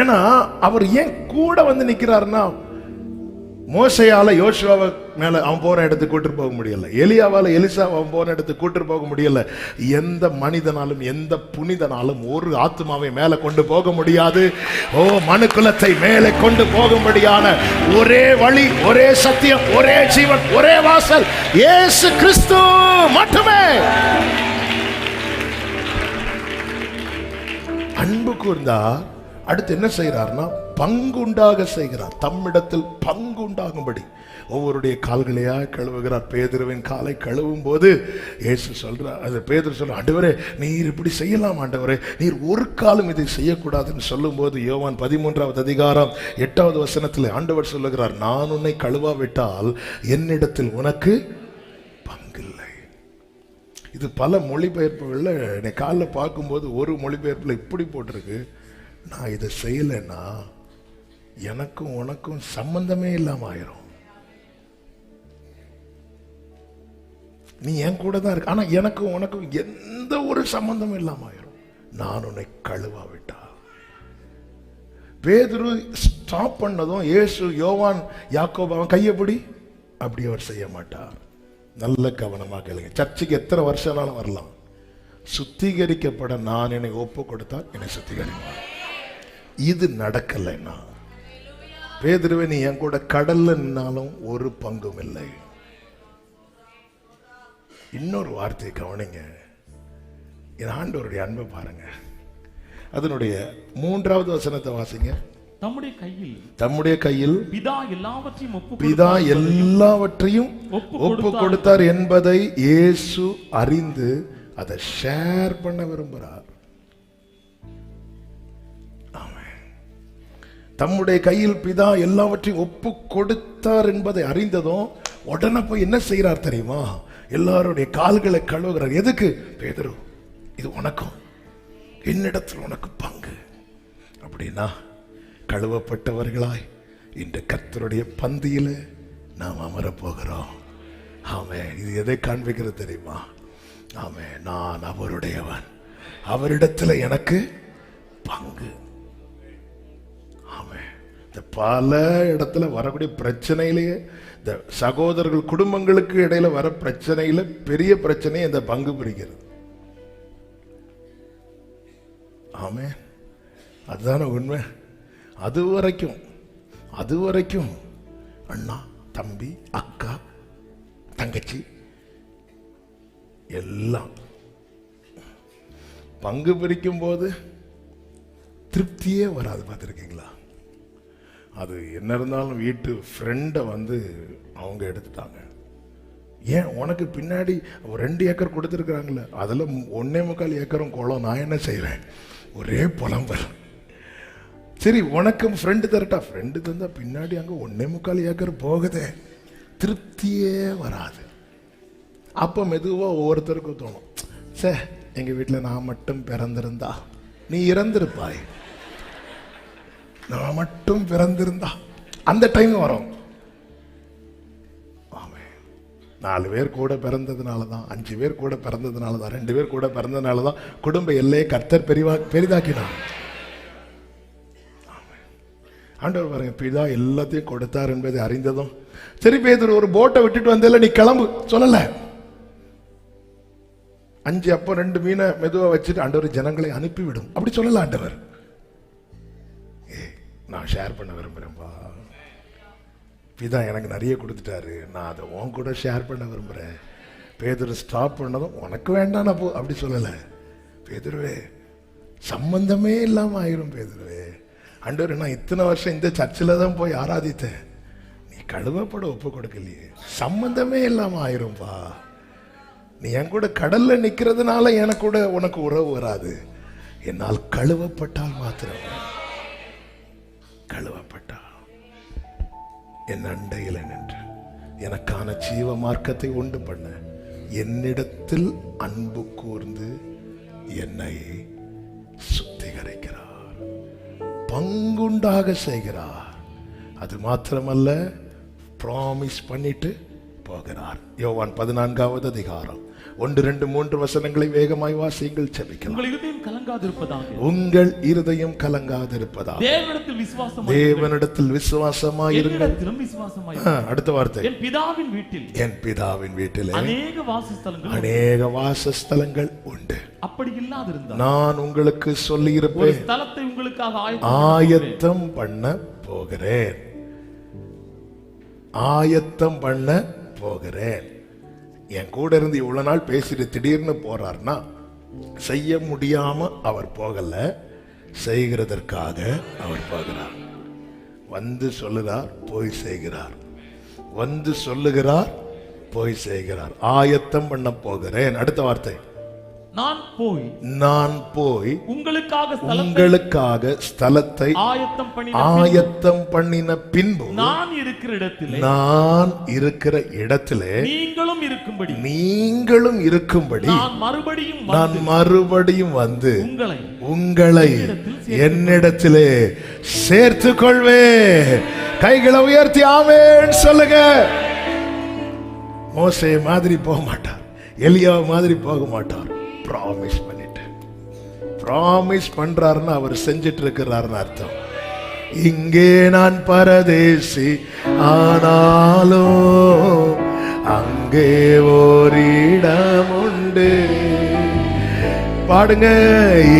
ஏன்னா அவர் ஏன் கூட வந்து நிக்கிறாருன்னா, மோசையால யோசுவாவை மேல அவன் போன இடத்துக்கு கூட்டு போக முடியல, எலியாவால எலிசாவை அவன் போன இடத்துக்கு கூட்டு போக முடியல. எந்த மனிதனாலும் எந்த புனிதனாலும் ஒரு ஆத்மாவை மேல கொண்டு போக முடியாது. ஓ, மனுக்குலத்தை மேலே கொண்டு போகும்படியான ஒரே வழி, ஒரே சத்தியம், ஒரே ஜீவன், ஒரே வாசல் இயேசு கிறிஸ்து மட்டுமே. அன்பு கூர்ந்தா அடுத்து என்ன செய்கிறார்னா, பங்குண்டாக செய்கிறார். தம்மிடத்தில் பங்கு உண்டாகும்படி ஒவ்வொருடைய கால்களையா கழுவுகிறார். பேதுருவின் காலை கழுவும் போது இயேசு சொல்றார், அது பேதுரு சொல்ற, ஆண்டவரே நீர் இப்படி செய்யலாம் ஆண்டவரே, நீர் ஒரு காலம் இதை செய்யக்கூடாதுன்னு சொல்லும் போது யோவான் 13வது அதிகாரம் 8வது வசனத்தில் ஆண்டவர் சொல்லுகிறார், நான் உன்னை கழுவாவிட்டால் என்னிடத்தில் உனக்கு பங்கில்லை. இது பல மொழிபெயர்ப்புகள்ல என்னை காலில் பார்க்கும்போது ஒரு மொழிபெயர்ப்புல இப்படி போட்டிருக்கு, நான் இதை செய்யலைன்னா எனக்கும் உனக்கும் சம்பந்தமே இல்லாம ஆயிரும். நீ என் கூட தான் இருக்கு, ஆனா எனக்கும் உனக்கும் எந்த ஒரு சம்பந்தமும் இல்லாம ஆயிரும் நான் உன்னை கழுவாவிட்டா. பேதுரு ஸ்டாப் பண்ணதும் இயேசு யோவான் யாக்கோபு அவன் கையப்படி அப்படி அவர் செய்ய மாட்டார். நல்ல கவனமாக கேளுங்க. சர்ச்சுக்கு எத்தனை வருஷம்னாலும் வரலாம், சுத்திகரிக்கப்பட நான் என்னை ஒப்பு கொடுத்தால் என்னை சுத்திகரிப்பார். இது நடக்கலைன்னா, பேதுருவே நீ என் கூட கடல்ல நின்னாலும் ஒரு பங்கும் இல்லை. இன்னொரு வார்த்தையை கவனிங்க, என் ஆண்டவருடைய அன்பை பாருங்க. அதனுடைய 3வது வசனத்தை வாசிங்க. தம்முடைய கையில் பிதா எல்லாவற்றையும் ஒப்பு கொடுத்தார் என்பதை இயேசு அறிந்து அதை ஷேர் பண்ண விரும்புகிறார். தம்முடைய கையில் பிதா எல்லாவற்றையும் ஒப்பு கொடுத்தார் என்பதை அறிந்ததும் உடனே போய் என்ன செய்கிறார் தெரியுமா, எல்லாருடைய கால்களை கழுவுகிறார். எதுக்கு? பேதுரு, இது உனக்கும் என்னிடத்தில் உனக்கு பங்கு. அப்படின்னா கழுவப்பட்டவர்களாய் இந்த கர்த்தருடைய பந்தியில நாம் அமரப் போகிறோம். ஆமென். இது எதை காண்பிக்கிறது தெரியுமா? ஆமென், நான் அவருடையவன், அவரிடத்துல எனக்கு பங்கு. பல இடத்துல வரக்கூடிய பிரச்சனையிலேயே, இந்த சகோதரர்கள் குடும்பங்களுக்கு இடையில வர பிரச்சனையில பெரிய பிரச்சனை இந்த பங்கு பிரிக்கிறது. ஆமே, அதுதானே உண்மை. அது வரைக்கும் அண்ணா, தம்பி, அக்கா, தங்கச்சி எல்லாம் பங்கு பிரிக்கும் போது திருப்தியே வராது. பார்த்துருக்கீங்களா? அது என்ன இருந்தாலும் வீட்டு ஃப்ரெண்டை வந்து அவங்க எடுத்துட்டாங்க. ஏன், உனக்கு பின்னாடி 2 ஏக்கர் கொடுத்துருக்குறாங்களே, அதில் 1.25 ஏக்கரும் குளம், நான் என்ன செய்வேன்? ஒரே புலம்பல். சரி, உனக்கும் ஃப்ரெண்டு தரட்டா, ஃப்ரெண்டு தந்தா பின்னாடி அங்கே 1.25 ஏக்கர் போகுதே, திருப்தியே வராது. அப்போ மெதுவாக ஒவ்வொருத்தருக்கும் தோணும், சே எங்கள் வீட்டில் நான் மட்டும் பிறந்திருந்தா, நீ இறந்திருப்பாய், நான் மட்டும் பிறந்திருந்தா, அந்த டைம் வரும். 4 பேர் கூட பிறந்ததுனால தான், 5 பேர் கூட பிறந்ததுனால தான், 2 பேர் கூட பிறந்ததுனால தான் குடும்ப எல்லையை கர்த்தர் பெரிதாக்கினார். ஆண்டவர் பாருங்க, பிதா எல்லாத்தையும் கொடுத்தார் என்பதை அறிந்ததும், சரி பேதுரு ஒரு போட்டை விட்டுட்டு வந்தேல, நீ கிளம்பு சொல்லல. 5 அப்பம் 2 மீனை மெதுவா வச்சுட்டு ஆண்டவர் ஜனங்களை அனுப்பிவிடும் அப்படி சொல்லல. ஆண்டவர் நான் ஷேர் பண்ண விரும்புறேன்பா, பிதா எனக்கு நிறைய கொடுத்துட்டாரு, நான் அதை உன் கூட ஷேர் பண்ண விரும்புறேன். பேதுரு ஸ்டாப் பண்ணதும் உனக்கு வேண்டாம் போ அப்படி சொல்லல. பேதுருவே, சம்பந்தமே இல்லாம ஆயிரும். பேதுருவே, ஆண்டவரே நான் இத்தனை வருஷம் இந்த சர்ச்சில் தான் போய் ஆராதித்தேன், நீ கழுவப்பட ஒப்பு கொடுக்கலையே, சம்பந்தமே இல்லாம ஆயிரும்பா. நீ என் கூட கடல்ல நிக்கிறதுனால எனக்கு கூட உனக்கு உறவு வராது. என்னால் கழுவப்பட்டால் மாத்திரம், கழுவப்பட்டால் என் அண்டையில் நின்று எனக்கான ஜீவ மார்க்கத்தை உண்டு பண்ண, என்னிடத்தில் அன்பு கூர்ந்து என்னை சுத்தி பங்குண்டாக செய்கிறார். அது மாத்திரமல்ல, ப்ராமிஸ் பண்ணிட்டு போகிறார். யோவான் 14வது அதிகாரம் 1, 2, 3 வசனங்களை வேகமாய் வாசியுங்கள். ஜெபிக்கலாம். உங்கள் இருதயம் கலங்காதிருப்பதாக. உங்கள் இருதயம் கலங்காதிருப்பதாக. தேவனிடத்தில் விசுவாசமாயிருங்கள். என்னிடத்திலும் விசுவாசமாயிருங்கள். அடுத்த வார்த்தை, என் பிதாவின் வீட்டில் அநேக வாசஸ்தலங்கள் உண்டு. அப்படி இல்லாதிருந்தால் நான் உங்களுக்கு சொல்லியிருப்பேன், ஒரு ஸ்தலத்தை உங்களுக்காக ஆயத்தம் பண்ண போகிறேன். ஆயத்தம் பண்ண போகிறேன். என் கூட இருந்து இவ்வளவு நாள் பேசிட்டு திடீர்னு போறார்னா செய்ய முடியாம அவர் போகல, செய்கிறதற்காக அவர் போகிறார். வந்து சொல்லுகிறார், போய் செய்கிறார். வந்து சொல்லுகிறார், போய் செய்கிறார். ஆயத்தம் பண்ண போகிறேன். அடுத்த வார்த்தை, நான் போய் உங்களுக்காக ஸ்தலத்தை ஆயத்தம் பண்ணின பின்பு நான் இருக்கிற இடத்திலே நீங்களும் இருக்கும்படி நான் மறுபடியும் வந்து உங்களை என்னிடத்திலே சேர்த்துக் கொள்வேன். கைகளை உயர்த்தி ஆமென் சொல்லுங்க. மோசே மாதிரி போக மாட்டார், எலியா மாதிரி போக மாட்டார். ப்ராமிஸ் பண்ணிட்டு, ப்ராமிஸ் பண்றாருன்னு அவர் செஞ்சிட்டு இருக்கிறாருன்னு அர்த்தம். இங்கே நான் பரதேசி ஆனாலும் அங்கே ஓரிடம் உண்டு. பாடுங்க,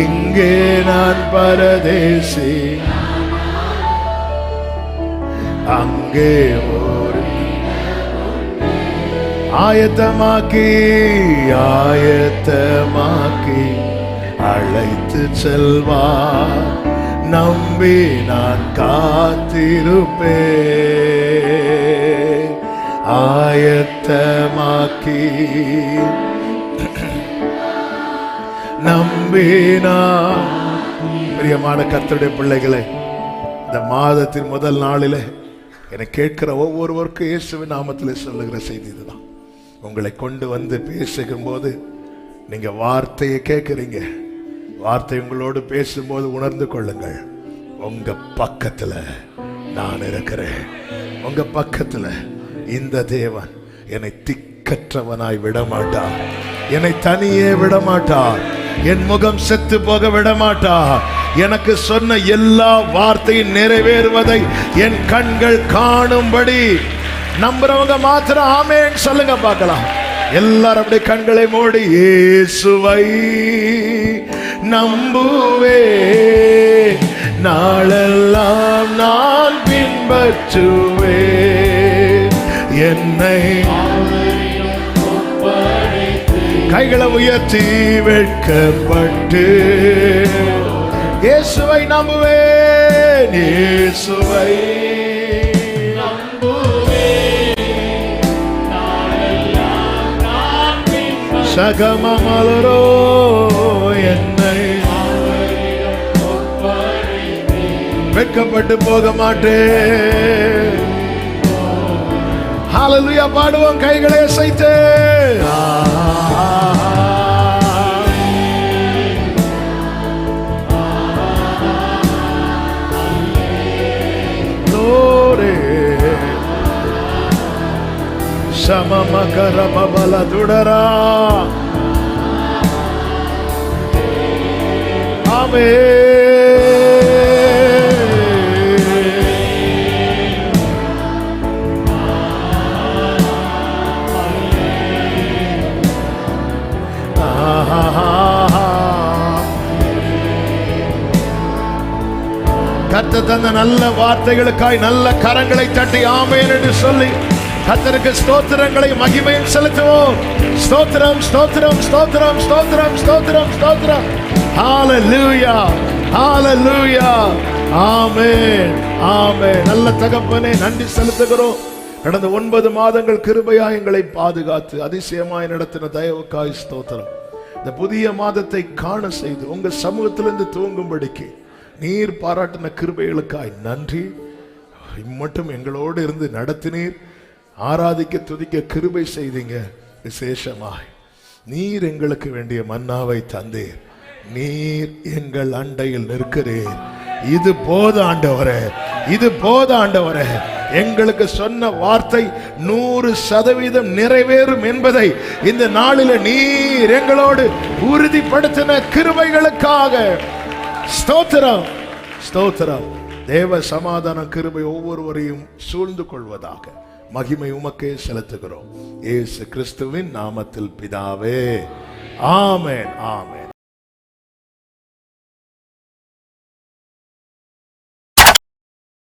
இங்கே நான் பரதேசி அங்கே ஆயத்தமாக்கி அழைத்து செல்வா. நம்பி நான் காத்திருப்பேன். ஆயத்தமாக்கி நம்பினா. பிரியமான கர்த்தருடைய பிள்ளைகளே, இந்த மாதத்தின் முதல் நாளிலே என்னை கேட்கிற ஒவ்வொருவருக்கும் இயேசுவின் நாமத்திலே சொல்லுகிற செய்தி இதுதான். உங்களை கொண்டு வந்து பேசுகும் போது நீங்க வார்த்தையை கேட்கிறீங்க. வார்த்தை உங்களோடு பேசும்போது உணர்ந்து கொள்ளுங்கள், உங்க பக்கத்துல நான் இருக்கிறேன். உங்க பக்கத்துல இந்த தேவன் என்னை திக்கற்றவனாய் விடமாட்டார், என்னை தனியே விடமாட்டார், என் முகம் செத்து போக விடமாட்டார். எனக்கு சொன்ன எல்லா வார்த்தையும் நிறைவேறுவதை என் கண்கள் காணும்படி நம்புறவங்க மாத்திரம் ஆமென் சொல்லுங்க பார்க்கலாம். எல்லாரும் அப்படியே கண்களை மூடி இயேசுவை நம்புவே, நாளெல்லாம் நான் பின்பற்றுவே. என்னை கைகளை உயர்த்தி வெட்கப்பட்டு இயேசுவை நம்புவேன். இயேசுவை சகமமலரோ என்னை வெட்கப்பட்டு போக மாட்டேன். ஹல்லேலூயா பாடுவோம் கைகளை அசைத்து. சமமகர பபல துடரா. கர்த்தர் தந்த நல்ல வார்த்தைகளுக்காய் நல்ல கரங்களை தட்டி ஆமென் என்று சொல்லி கர்த்தருக்கு ஸ்தோத்திரங்களை மகிமையும் செலுத்துவோம். ஸ்தோத்திரம் ஸ்தோத்திரம் ஸ்தோத்திரம் ஸ்தோத்திரம் ஸ்தோத்திரம் ஸ்தோத்திரம். ஹல்லேலூயா ஹல்லேலூயா. ஆமென் ஆமென். நல்ல தகப்பனே, நன்றி செலுத்துகிறோம். கடந்த 9 மாதங்கள் கிருபையா எங்களை பாதுகாத்து அதிசயமாய் நடத்தின தயவுக்காய் ஸ்தோத்திரம். இந்த புதிய மாதத்தை காண செய்து உங்க சமூகத்திலிருந்து தூங்கும்படிக்கு நீர் பாராட்டின கிருபைகளுக்காய் நன்றி. இம்மட்டும் எங்களோடு இருந்து நடத்தினீர். ஆராதிக்க துதிக்க கிருபை செய்தீங்க. விசேஷமாய் நீர் எங்களுக்கு வேண்டிய மன்னாவை தந்தீர். நீர் எங்கள் அண்டையில் நிற்கிறீர். இது போதும் ஆண்டவரே, இது போதும் ஆண்டவரே. எங்களுக்கு சொன்ன வார்த்தை 100% நிறைவேறும் என்பதை இந்த நாளில நீர் எங்களோடு உறுதிப்படுத்தின கிருபைகளுக்காக ஸ்தோத்திரம், ஸ்தோத்திரம். தேவ சமாதான கிருபை ஒவ்வொருவரையும் சூழ்ந்து கொள்வதாக. மகிமை உமக்கே செலுத்துகிறோம், இயேசு கிறிஸ்துவின் நாமத்தில் பிதாவே, ஆமென், ஆமென்.